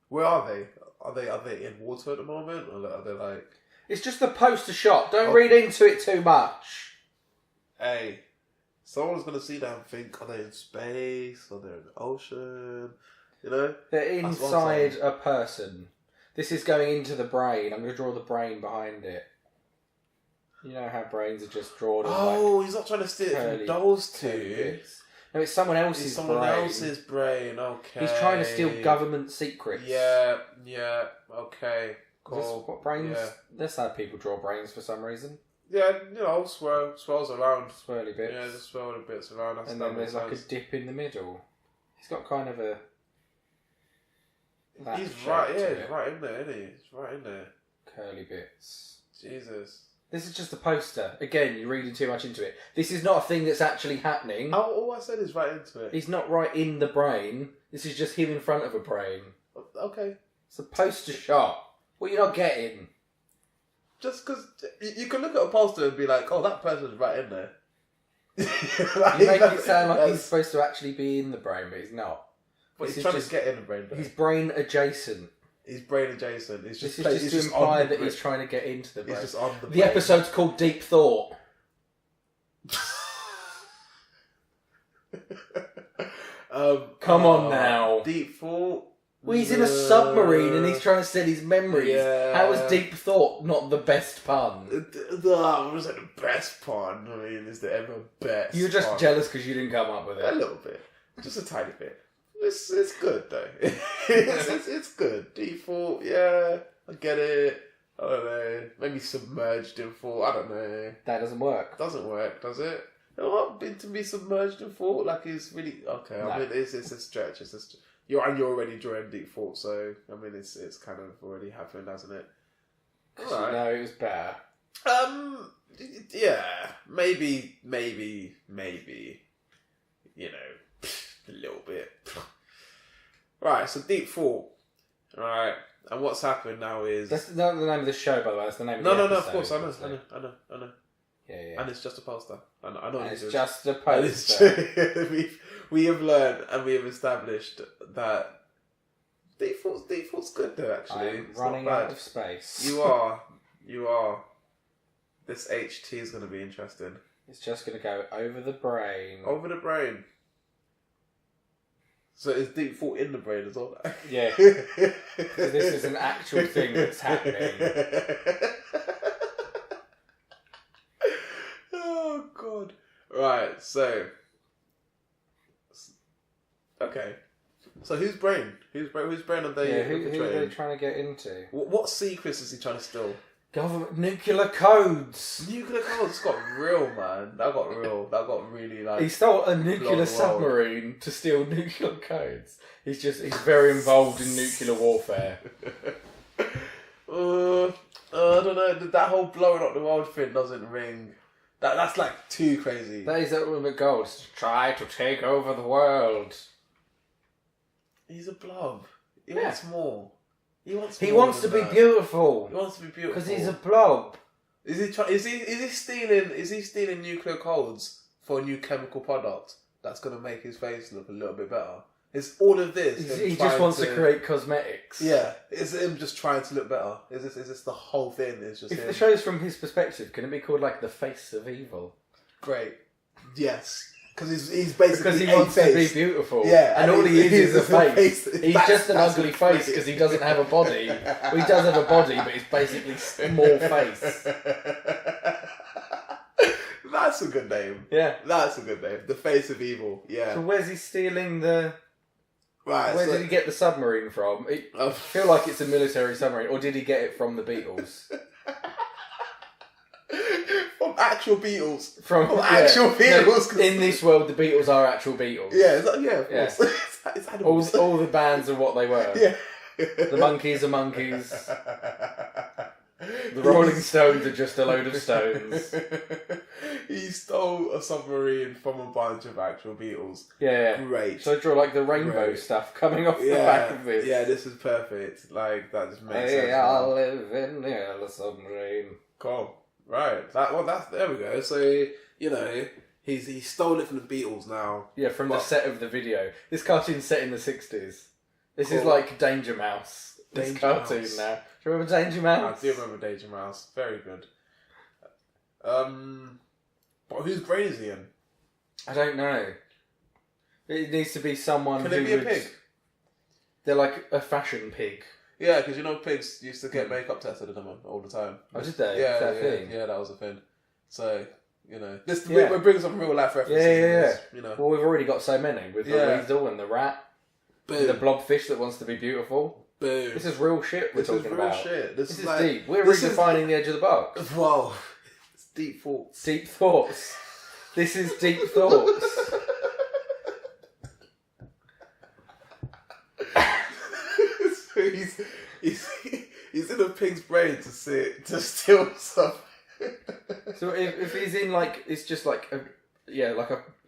Where are they? Are they in water at the moment, or are they like? It's just the poster shot. Don't read into it too much. Hey, someone's gonna see that and think, are they in space? Are they in the ocean? You know? They're inside a person. This is going into the brain. I'm going to draw the brain behind it. You know how brains are just drawn as he's not trying to steal it from those two. No, it's someone else's It's someone else's brain, okay. He's trying to steal government secrets. Yeah, okay, cool. What brains? Yeah. That's how people draw brains for some reason. Yeah, swirls around. Swirly bits. Yeah, just swirl the bits around. And then there's like a dip in the middle. He's got kind of a... He's right in there, isn't he? He's right in there. Curly bits. Jesus. This is just a poster. Again, you're reading too much into it. This is not a thing that's actually happening. All I said is right into it. He's not right in the brain. This is just him in front of a brain. Okay. It's a poster shot. What are you not getting? Just because you can look at a poster and be like, oh, that person's right in there. You make it sound like he's supposed to actually be in the brain, but he's not. But he's trying to get in the brain. He's brain adjacent. He's brain adjacent. This is just to imply that he's trying to get into the brain. He's just on the brain. The episode's called Deep Thought. Come on now. Deep Thought? Well, he's in a submarine and he's trying to send his memories. Yeah. How is Deep Thought not the best pun? Was it the best pun? I mean, is there ever best? You're just pun? jealous because you didn't come up with it. A little bit. Just a tiny bit. It's good though. it's good. Default, yeah, I get it. I don't know. Maybe submerged in thought. I don't know. That doesn't work. Doesn't work, does it? You know what? Been to be submerged in thought, like it's really okay. No. I mean, it's a stretch. You're already drawing deep thought, so I mean, it's kind of already happened, hasn't it? Right. No, it was better. Yeah, maybe. You know, a little bit. Right, so deep thought. Right, and what's happened now is That's not the name of the show, by the way. That's the name of no, the episode. of course, I know. Yeah. And it's just a poster. I know. And it's this is. just a And poster. we have learned and we have established that default's good though. Actually, I'm It's running not bad. out of space. You are. This HT is going to be interesting. It's just going to go over the brain. Over the brain. So is deep thought in the brain as well? Yeah. So this is an actual thing that's happening. Oh God! Right. So. Okay. So whose brain? Whose brain are they? Who are they trying to get into? What secrets is he trying to steal? Government nuclear codes. Nuclear codes got real, man. That got really like. He stole a nuclear world. submarine to steal nuclear codes. He's very involved in nuclear warfare. I don't know. That whole blowing up the world thing doesn't ring. That's like too crazy. That is ultimate goal, is to try to take over the world. He's a blob. He wants more. He wants to be beautiful. He wants to be beautiful because he's a blob. Is he stealing nuclear codes for a new chemical product that's gonna make his face look a little bit better? It's all of this. He just wants to create cosmetics. Yeah, it's him just trying to look better. Is this the whole thing? It's just if him. the show's from his perspective, can it be called like the face of evil? Great. Yes. Because he's basically because he wants to be beautiful. Yeah, and all he is a face. He's That's just an ugly face because he doesn't have a body. Well, he does have a body, but it's basically small face. That's a good name. Yeah, that's a good name. The face of evil. Yeah. So where's he stealing the? Right. Where did he get the submarine from? I feel like it's a military submarine, or did he get it from the Beatles? From actual Beatles. From actual Beatles. No, in this world, the Beatles are actual Beatles. Yeah, of course. It's animals. All the bands are what they were. Yeah. The Monkeys are monkeys. The Rolling Stones are just a load of stones. He stole a submarine from a bunch of actual Beatles. Yeah. Great. So I draw like the rainbow stuff coming off the back of this. Yeah, this is perfect. Like, that just makes sense. I live in the submarine. Cool. Right. There we go. So, you know, he stole it from the Beatles now. Yeah, from the set of the video. This cartoon's set in the 60s. This is like Danger Mouse. This cartoon Mouse. Now. Do you remember Danger Mouse? I do remember Danger Mouse. Very good. But whose brain is he in? I don't know. It needs to be someone Can who it be a would... pig? They're like a fashion pig. Yeah, because you know pigs used to get makeup tested in them all the time. Oh, did they? Yeah, Thing? Yeah, that was a thing. So, you know, we're bringing some real life references. Yeah. You know. Well, we've already got so many with the weasel and the rat, and the blobfish that wants to be beautiful. Boom. This is real shit we're talking about. Shit. This is like, deep. We're redefining the edge of the box. Whoa. It's deep thoughts. Deep thoughts. This is deep thoughts. So he's in a pig's brain to steal something. So if he's in like, it's just like a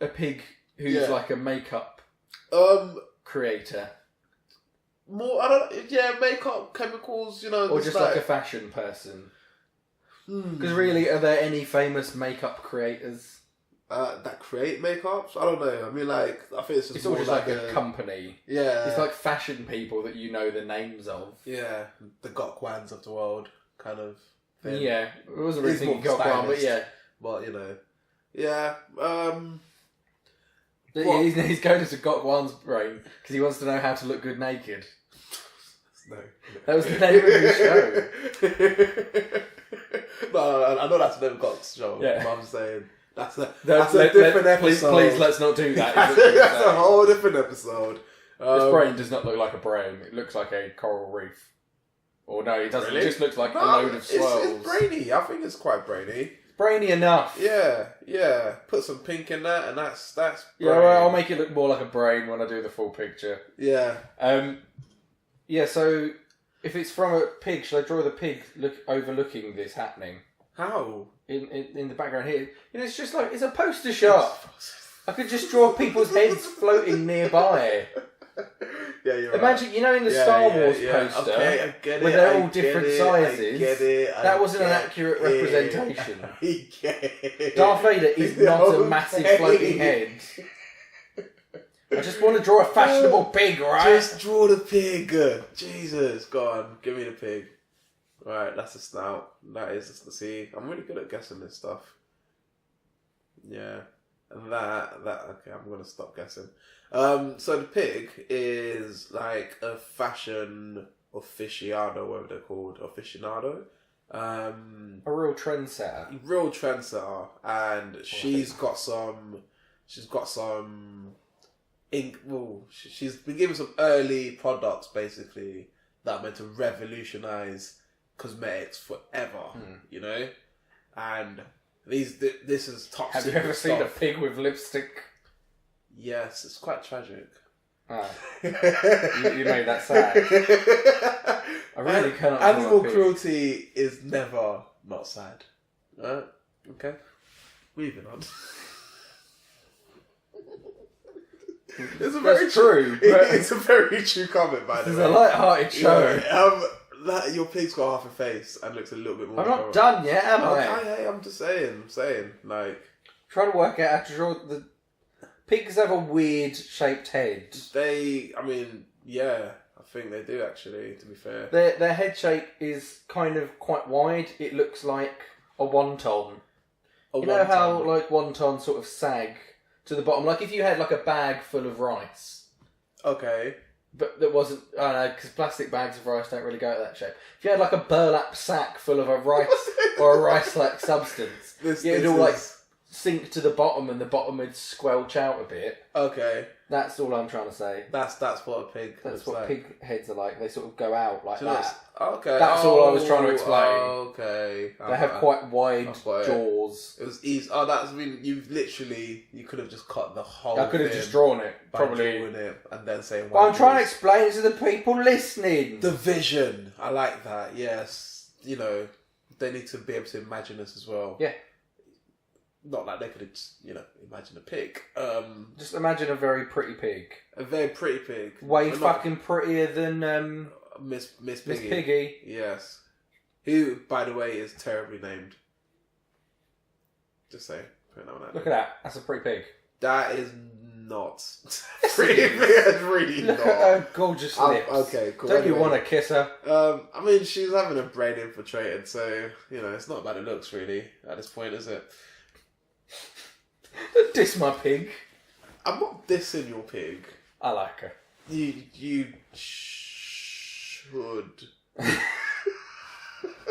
pig who's like a makeup creator. More, I don't. Yeah, makeup, chemicals, you know, or just like a fashion person. Because really, are there any famous makeup creators? That create makeups? I don't know. I mean, like, I think it's all more just like a company. Yeah. It's like fashion people that you know the names of. Yeah, the Gokwans of the world, kind of thing. Yeah, it wasn't really thinking Gokwan, but yeah. But, you know, yeah. He's going into Gokwan's brain because he wants to know how to look good naked. No. That was the name of the show. No, I know that's never Gok's show. Yeah. But I'm saying that's a different episode. Please, let's not do that. That's a whole different episode. This brain does not look like a brain. It looks like a coral reef. Or no, it doesn't. Really? It just looks like a load of swirls. It's brainy. I think it's quite brainy. Brainy enough. Yeah. Put some pink in that, and that's brain. Yeah, well, I'll make it look more like a brain when I do the full picture. Yeah. Yeah, so if it's from a pig, should I draw the pig overlooking this happening? How? In the background here. You know, it's just like, it's a poster shot. I could just draw people's heads floating nearby. Yeah, you're Imagine, right. you know, in the Star Wars poster, okay, I get it, where they're all different sizes, I get it, that wasn't an accurate representation. I get it. Darth Vader is not a massive floating head. I just want to draw a fashionable pig, right? Just draw the pig. Jesus, go on, give me the pig. Right, that's a snout. That is, see, I'm really good at guessing this stuff. Yeah. And that, okay, I'm going to stop guessing. So the pig is like a fashion aficionado, whatever they're called, aficionado. A real trendsetter. Real trendsetter. And she's got some ink. Well, she's been given some early products basically that are meant to revolutionize cosmetics forever. You know, and this is top. Have you ever seen a pig with lipstick? Yes, it's quite tragic. Ah, you made that sad. I really cannot. Animal cruelty is never not sad. Right? Okay. Moving on. It's a very true. It's a very true comment, by the way. It's a light-hearted show. That your pig's got half a face and looks a little bit more. I'm not done yet, am I? Hey, I'm just saying, like trying to work out how to draw pigs have a weird shaped head. I think they do actually, to be fair. Their head shape is kind of quite wide. It looks like a wonton. You know how like wontons sort of sag to the bottom? Like if you had like a bag full of rice. Okay. But that wasn't, I don't know, because plastic bags of rice don't really go to that shape. If you had like a burlap sack full of a rice or a rice-like substance, it'd all like sink to the bottom and the bottom would squelch out a bit. Okay. That's all I'm trying to say. That's what a pig That's looks what like. pig heads are like. They sort of go out like that. Okay. That's all I was trying to explain. Okay. They have quite wide jaws. It was easy. Oh, that's really... You could have just cut the whole I could have just drawn it, probably. Drawing it and then saying... But I'm trying to explain it to the people listening. The vision. I like that, yes. You know, they need to be able to imagine this as well. Yeah. Not like they could, imagine a pig. Just imagine a very pretty pig. A very pretty pig. Way fucking prettier than Miss Miss Piggy. Piggy. Yes. Who, by the way, is terribly named. Just saying. Look at that. That's a pretty pig. That is not pretty. It's really Look not. at her gorgeous lips. Okay, cool. Don't you want to kiss her? I mean, she's having her brain infiltrated, so it's not about the looks really at this point, is it? Don't diss my pig. I'm not dissing your pig. I like her. You should.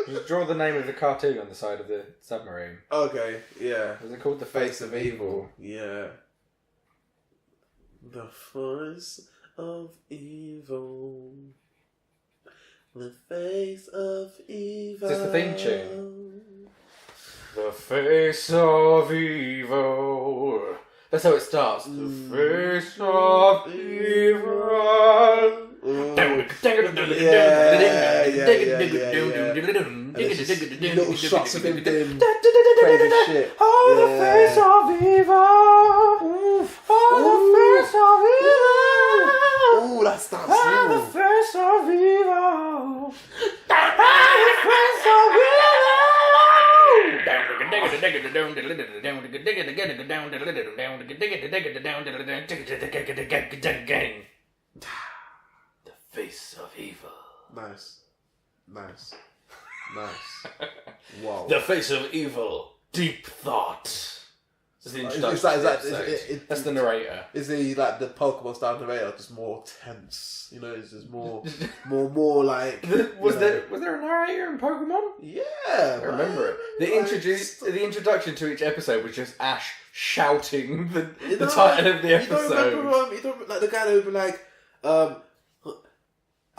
Just draw the name of the cartoon on the side of the submarine. Okay, yeah. Was it called The Face of Evil? Yeah. The face of evil. The face of evil. Is this the theme tune? The face of evil. That's how it starts. The face of evil. Little shots of him doing crazy shit. Oh, the face of evil. Oh, the face of evil. Ooh, that's that Oh, song. the face of evil. Oh, the face of evil. The face of evil. Nice. Wow. The face of evil. Deep thought. That's the introduction. That's the narrator. Is he like the Pokemon style narrator, just more tense? It's just more like. Was there a narrator in Pokemon? Yeah, I remember it. The introduction to each episode was just Ash shouting the title of the episode. You don't remember like the guy that would be like,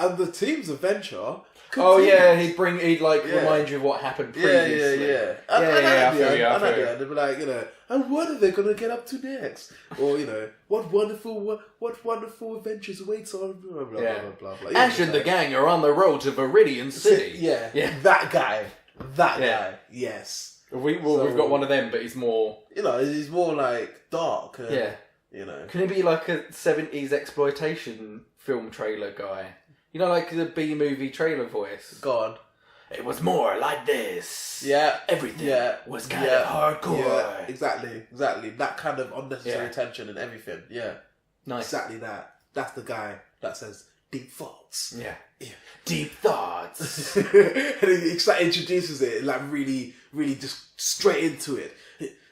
and the team's adventure. Oh yeah, he'd remind you of what happened previously. Yeah. I feel you. And they'd be like, and what are they gonna get up to next? Or what wonderful adventures awaits on blah blah blah blah. Ash and the gang are on the road to Viridian City. Yeah. That guy. Yes. We've got one of them, but he's more. He's more like dark. Yeah. Can he be like a 70s exploitation film trailer guy? Like the B-movie trailer voice. Go on. It was more like this. Yeah. Everything was kind of hardcore. Yeah, exactly. That kind of unnecessary tension and everything. Yeah. Nice. Exactly that. That's the guy that says deep thoughts. Yeah. Deep thoughts. And he introduces it like really, really just straight into it.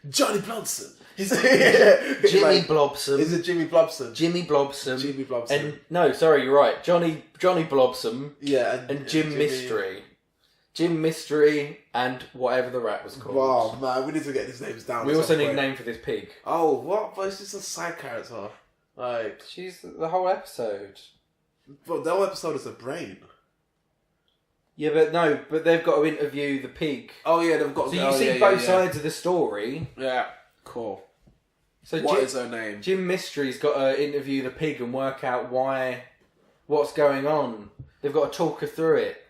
Johnny Blobson. Jimmy Blobson. Is it Jimmy Blobson? Jimmy Blobson. Jimmy Blobson. And no, sorry, you're right. Johnny Blobson. Yeah, and Jim Mystery. Jim Mystery and whatever the rat was called. Wow, man, we need to get these names down. We also need a name for this pig. Oh, what? But it's just a side character. Like she's the whole episode. But the whole episode is a brain. Yeah, but they've got to interview the pig. Oh yeah, they've got. So you see both sides of the story. Yeah, cool. So what is her name? Jim Mystery's got to interview the pig and work out what's going on. They've got to talk her through it.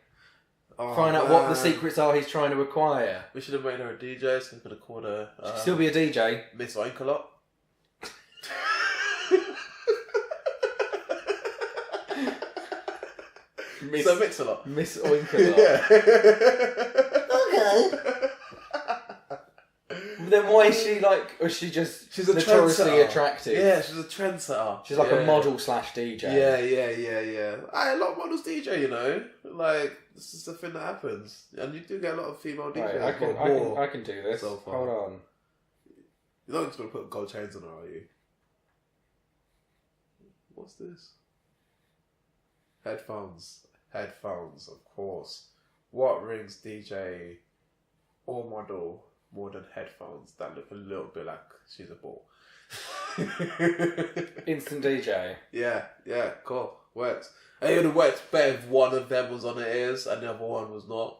Find out what the secrets are he's trying to acquire. We should have made her a DJ, so we could have called her. She could still be a DJ. Miss Oinkalot. So Mix-a-Lot. Miss Oinkalot. Yeah. Okay. Then why is she like? Or is she just She's a notoriously trendsetter. attractive? Yeah, she's a trendsetter. She's like Yeah. a model / DJ. Yeah. A lot of models DJ, you know. Like, this is the thing that happens. And you do get a lot of female DJs. Right, I can do this. So far. Hold on. You're not just going to put gold chains on her, are you? What's this? Headphones, of course. What rings DJ or model more than headphones that look a little bit like she's a ball? Instant DJ. Yeah, cool. Works. And it would have worked better if one of them was on the ears and the other one was not.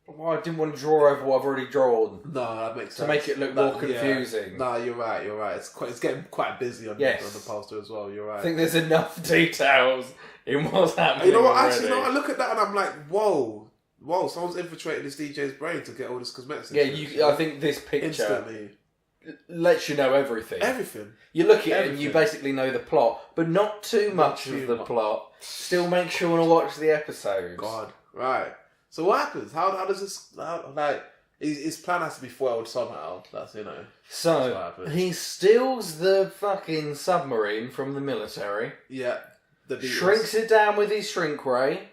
Well, I didn't want to draw over what I've already drawn. No, that makes sense. To make it look more confusing. Yeah. No, you're right. It's getting quite busy on the poster as well. You're right. I think there's enough details in what's happening. You know what? Already. Actually, I look at that and I'm like, whoa, someone's infiltrated this DJ's brain to get all this cosmetics. Yeah, I think this picture instantly lets you know everything. Everything. You look at it and you basically know the plot, but not too much of the plot. Still makes you want to watch the episodes. God, right. So what happens? How does this? His plan has to be foiled somehow. That's what happens. He steals the fucking submarine from the military. Yeah. Shrinks it down with his shrink ray.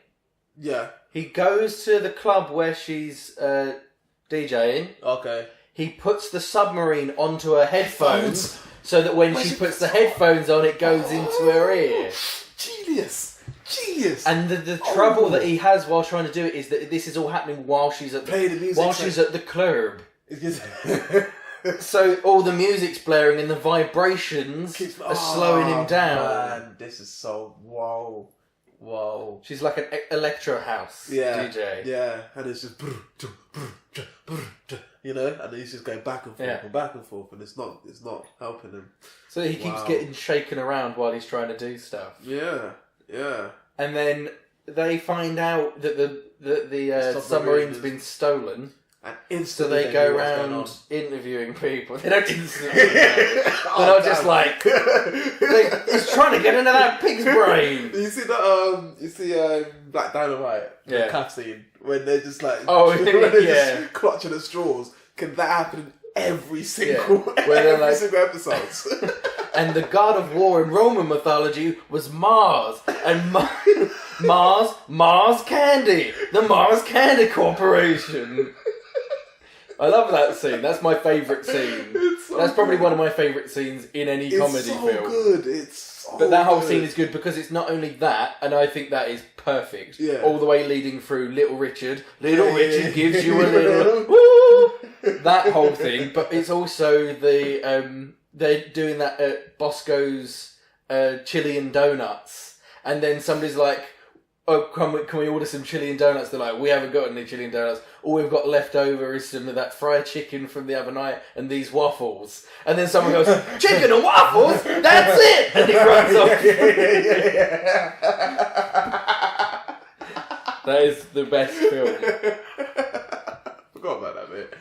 Yeah. He goes to the club where she's DJing. Okay. He puts the submarine onto her headphones so that when she puts the headphones on, it goes into her ear. Genius. And the trouble that he has while trying to do it is that this is all happening while she's at she's at the club. So all the music's blaring and the vibrations are slowing him down. Man, this is so whoa. She's like an electro house DJ. Yeah, and it's just you know, and he's just going back and forth and back and forth, and it's not helping him. So he keeps getting shaken around while he's trying to do stuff. Yeah. And then they find out that the submarine's been stolen. And instantly so they go around interviewing people. They don't instantly know. They're not just like he's trying to get into that pig's brain. You see that? You see Black Dynamite, the calf scene when they're just like just clutching at straws. Can that happen in every single single episode? And the god of war in Roman mythology was Mars, and Mars Candy, the Mars Candy Corporation. I love that scene. That's my favourite scene. That's probably one of my favourite scenes in any comedy film. It's so good. But that whole scene is good because it's not only that, and I think that is perfect. Yeah. All the way leading through Little Richard. Richard gives you a little woo! That whole thing. But it's also the they're doing that at Bosco's Chilean Donuts, and then somebody's like, "Oh, can we order some Chilean donuts?" They're like, "We haven't got any Chilean donuts. All we've got left over is some of that fried chicken from the other night and these waffles." And then someone goes, "Chicken and waffles? That's it!" And he runs off. That is the best film. Forgot about that bit.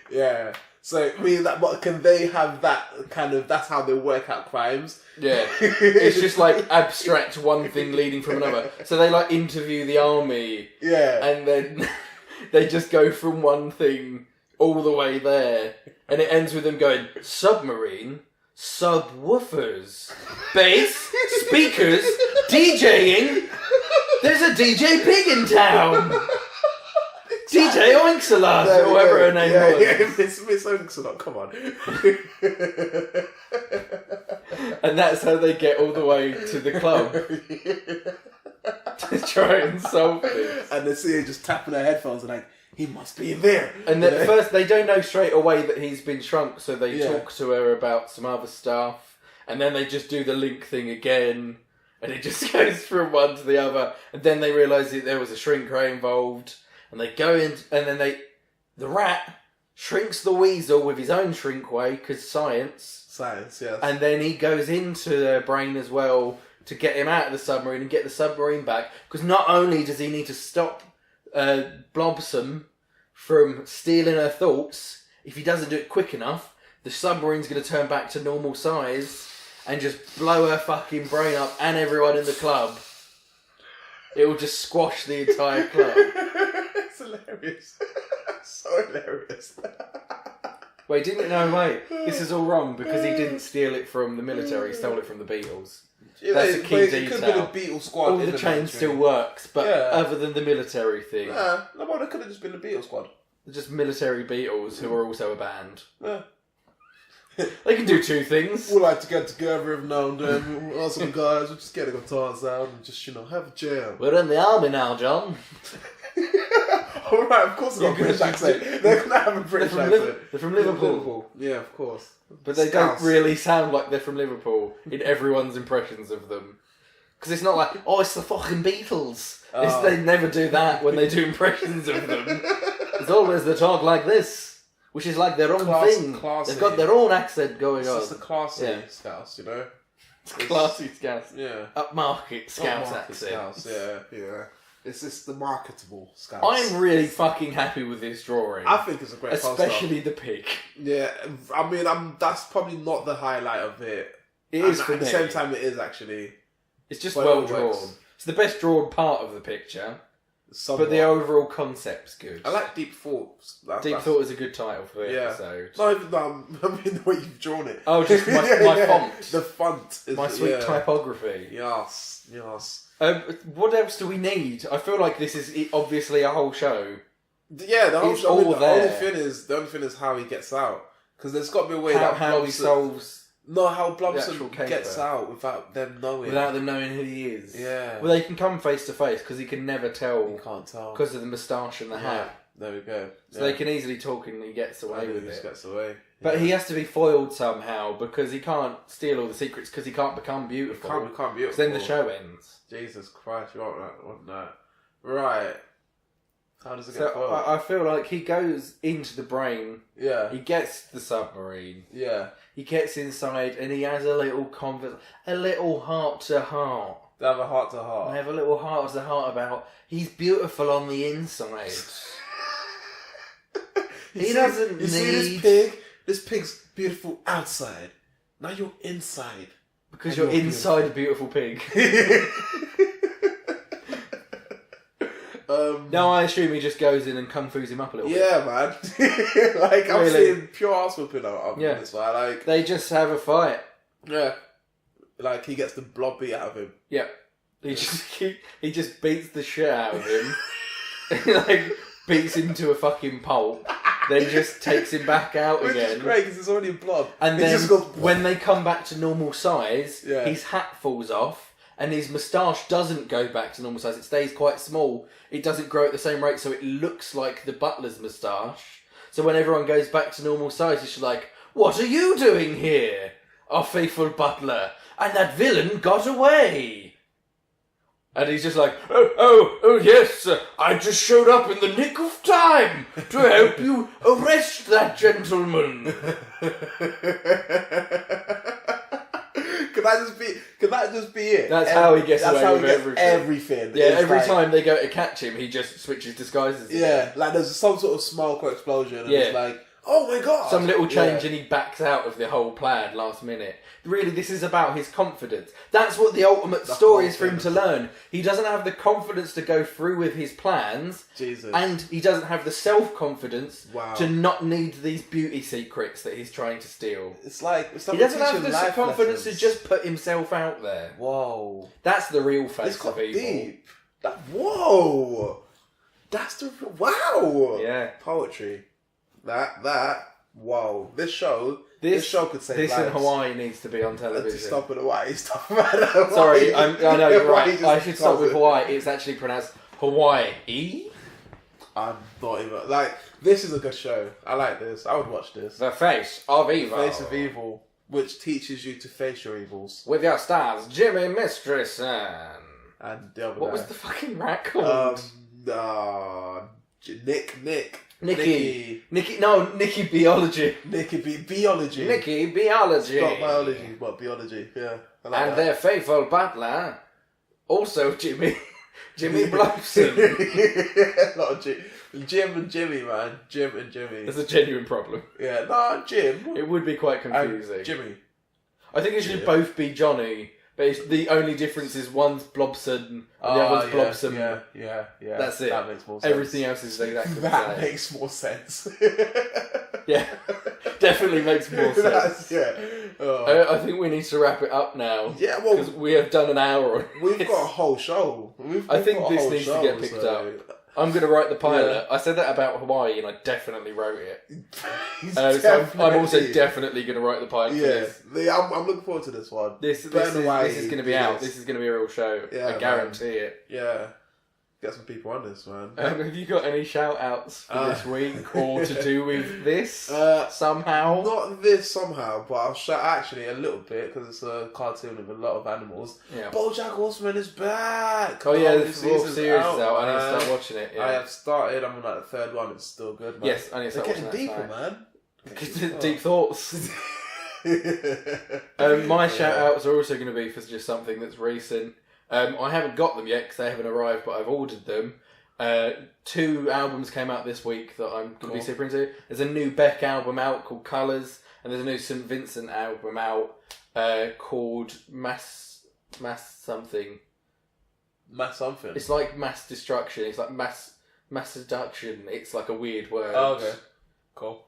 Yeah. So, I mean, but can they have that kind of? That's how they work out crimes. Yeah, it's just like abstract one thing leading from another. So they like interview the army. Yeah, and then they just go from one thing all the way there, and it ends with them going submarine, subwoofers, bass, speakers, DJing. There's a DJ Pig in town. DJ Oinksalot, or whatever her name was. Yeah, Miss Oinksalot, come on. And that's how they get all the way to the club to try and solve this. And they see her just tapping her headphones and like, he must be in there. And at first they don't know straight away that he's been shrunk, so they talk to her about some other stuff, and then they just do the link thing again, and it just goes from one to the other, and then they realise that there was a shrink ray involved. And they go in, and then the rat shrinks the weasel with his own shrink ray, because science. Science, yes. And then he goes into their brain as well to get him out of the submarine and get the submarine back. Because not only does he need to stop Blobsome from stealing her thoughts, if he doesn't do it quick enough, the submarine's going to turn back to normal size and just blow her fucking brain up and everyone in the club. It will just squash the entire club. It's hilarious. So hilarious. Wait, didn't no wait. This is all wrong because he didn't steal it from the military. He stole it from the Beatles. Yeah, That's a key it detail. could have been the Beatles squad. All the chain still works, but Yeah. other than the military thing, Nah, no, it could have just been the Beatles squad. they're just military Beatles who are also a band. Yeah. They can do two things. We like to get together every now and then. We're awesome guys. We just get the guitars out and just, have a jam. We're in the army now, John. Alright, of course they've got a British accent. They're going to have a British accent. They're from Liverpool. Yeah, of course. But they Scouse. don't really sound like they're from Liverpool in everyone's impressions of them. Because it's not like, oh, it's the fucking Beatles. They never do that when they do impressions of them. It's always the talk like this, which is like their own thing. Classy. They've got their own accent going on. It's just the classy Yeah. Scouse, It's classy Scouse. Yeah. Upmarket Scouse Upmarket accent. Scouse, yeah. It's just the marketable Scouse. I'm really fucking happy with this drawing. I think it's a great poster. Especially the pig. Yeah, I mean, that's probably not the highlight of it. It is for At the me. same time, it is actually. It's just Well, well it drawn. works. It's the best drawn part of the picture, Somewhat. but the overall concept's good. I like Deep Thoughts. Deep Thought is a good title for the Yeah. episode. Not even I mean the way you've drawn it. Oh, just my font. The font. Is, My sweet typography. Yes. What else do we need? I feel like this is obviously a whole show. Yeah, the whole It's show. I mean, all the there. only thing is how he gets out. Because there's got to be a way How, that how he Blobson- solves No, how actual Blobson caper. gets out without them knowing. without them knowing who he is. Yeah. Well, they can come face to face because he can never You tell can't tell. because of the moustache and the hat. There we go. So they can easily talk and he gets away with He just it. gets away. But Yeah. he has to be foiled somehow because he can't steal all the secrets because he can't become beautiful. can't be. 'Cause then the show ends. Jesus Christ, you want that. Right. How does it So get foiled? I feel like he goes into the brain, Yeah. he gets the submarine, Yeah. he gets inside and he has a little a little heart to heart. They have a heart to I heart. have a little heart to heart about he's beautiful on the inside. He doesn't You see need- this pig? This pig's beautiful outside. Now you're inside. Because And you're you're inside a beautiful pig. No, I assume he just goes in and kung fu's him up a little bit. Yeah, man. Like, I'm Really? seeing pure arse whipping out of Yeah. this one. Like, They just have a fight. yeah. Like, he gets the blob beat out of him. Yeah. He just beats the shit out of him. Like, beats him to a fucking pulp. Then just takes him back out Which again. is great, because it's already a blob. And It then just goes... when they come back to normal size, Yeah. his hat falls off and his moustache doesn't go back to normal size. It stays quite small. It doesn't grow at the same rate, so it looks like the butler's moustache. So when everyone goes back to normal size, it's like, what are you doing here, our faithful butler? And that villain got away. And he's just like, oh, yes, I just showed up in the nick of time to help you arrest that gentleman. Can that just be it? That's how he gets away with everything. everything. Yeah, It's every like- time they go to catch him, he just switches disguises. Yeah, like there's some sort of smoke or explosion, and Yeah. it's like, oh my god! Some little change Yeah. and he backs out of the whole plan last minute. Really, this is about his confidence. That's what the ultimate story is for him to learn. He doesn't have the confidence to go through with his plans, Jesus. and he doesn't have the self-confidence Wow. to not need these beauty secrets that he's trying to steal. It's like He doesn't have teaching the life confidence lessons. to just put himself out there. Whoa. That's the real It's face got of evil. deep. Whoa. That's the wow. Yeah. Poetry. That. Whoa. This show could save This lives. in Hawaii needs to be on television. Stop at Hawaii. Stop at Hawaii. Sorry, I know you're Hawaii right. just I should stop with does it. Hawaii. It's actually pronounced Hawaii. I'm not even like. This is a good show. I like this. I would watch this. The face of evil. Face of Evil, which teaches you to face your evils. With your stars, Jimmy Mistress And the other what guy. was the fucking rat called? Nikki. Nikki. No, Nikki Biology. Biology. Nikki Biology. Not biology, but biology. Yeah. I like And that. their faithful butler, also Jimmy Blobson. Not Jim and Jimmy, man. Jim and Jimmy. It's a genuine problem. Yeah, no, Jim. It would be quite And confusing. Jimmy. I think it should both be Johnny, But the only difference is one's Blobson and the other one's Blobson. Yeah. That's it. That makes more sense. Everything else is exactly the That same. makes more sense. Yeah, definitely makes more sense. I think we need to wrap it up now. Yeah, well, because we have done an hour on we've this. got a whole show. I think this needs to get picked up. I'm going to write the pilot. I said that about Hawaii and I definitely wrote it. So I'm also definitely going to write the pilot for this. I'm looking forward to this one. This is going to be out. This is going to be a real show. I guarantee it. Yeah. Get some people on this, man. Have you got any shout outs for this week or to do with this somehow? Not this somehow, but I'll shout actually a little bit because it's a cartoon with a lot of animals. Yeah. BoJack Horseman is back. Oh yeah, the season's fourth series is out. I need to man. start watching it. Yeah. I have started. I'm on like the third one. It's still good, man. Yes, I need to They're start getting watching that deeper, tonight. man. Deep thoughts. My shout outs are also going to be for just something that's recent. I haven't got them yet because they haven't arrived, but I've ordered them. 2 albums came out this week that I'm going to be super into. There's a new Beck album out called Colours, and there's a new St. Vincent album out called Mass something. Mass something. It's like mass destruction. It's like mass seduction. It's like a weird word. Oh, okay. Cool.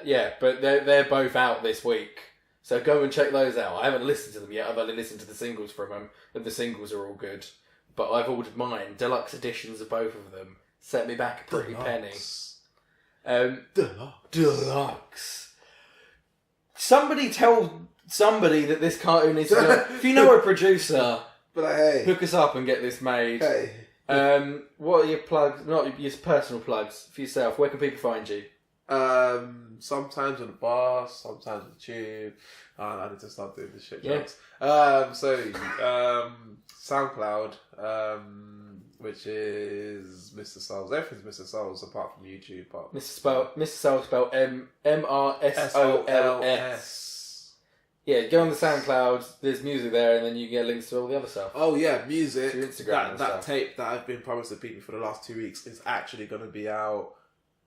Yeah, but they're both out this week. So go and check those out. I haven't listened to them yet. I've only listened to the singles from them. But the singles are all good. But I've ordered mine. Deluxe editions of both of them. Set me back a pretty penny. Deluxe. Somebody tell somebody that this cartoon needs to go. If you know a producer, But hey, hook us up and get this made. hey. What are your plugs? Not your personal plugs for yourself. Where can people find you? Sometimes on the bus, sometimes on the tube. I need to start doing this shit. Yeah. Jokes. SoundCloud, which is Mr. Souls. Everything's Mr. Souls apart from YouTube. But Mr. Souls spelled MRSOLS. Yeah, go on the SoundCloud. There's music there, and then you get links to all the other stuff. Oh yeah, music. To your Instagram and that stuff. tape that I've been promised to people for the last 2 weeks is actually going to be out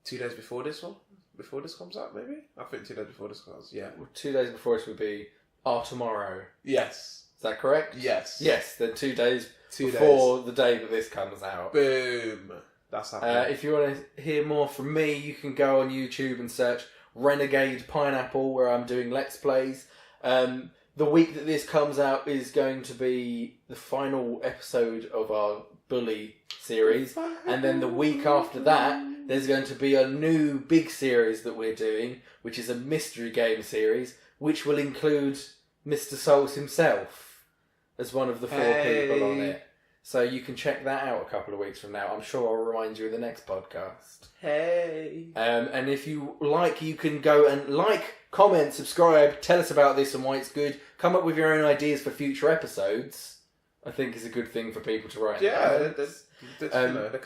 2 days before this one. Before this comes out, maybe? I think 2 days before this comes out, yeah. Well, 2 days before this would be tomorrow. Yes. Is that correct? Yes. Yes, then 2 days 2 before the day that this comes out. Boom. That's happening. If you want to hear more from me, you can go on YouTube and search Renegade Pineapple, where I'm doing Let's Plays. The week that this comes out is going to be the final episode of our Bully series. And then the week after that, there's going to be a new big series that we're doing, which is a mystery game series, which will include Mr. Souls himself as one of the 4 people on it. So you can check that out a couple of weeks from now. I'm sure I'll remind you in the next podcast. Hey. And if you like, you can go and like, comment, subscribe, tell us about this and why it's good. Come up with your own ideas for future episodes. I think is a good thing for people to write. Yeah, but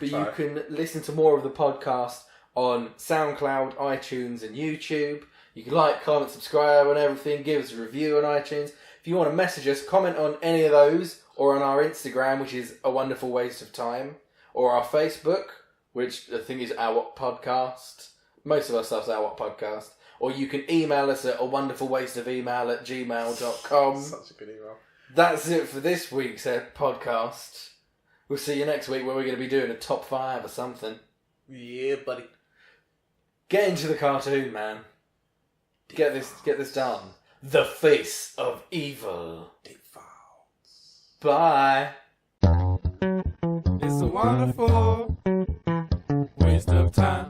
you can listen to more of the podcast on SoundCloud, iTunes, and YouTube. You can like, comment, subscribe on everything. Give us a review on iTunes. If you want to message us, comment on any of those, or on our Instagram, which is A Wonderful Waste of Time, or our Facebook, which I think is AWWOT Podcast. Most of our stuff's AWWOT Podcast. Or you can email us at awonderfulwasteofemail@gmail.com. Such a good email. That's it for this week's podcast. We'll see you next week where we're going to be doing a top 5 or something. Yeah, buddy. Get into the cartoon, man. Get this done. The Face of Evil. Bye. It's a wonderful waste of time.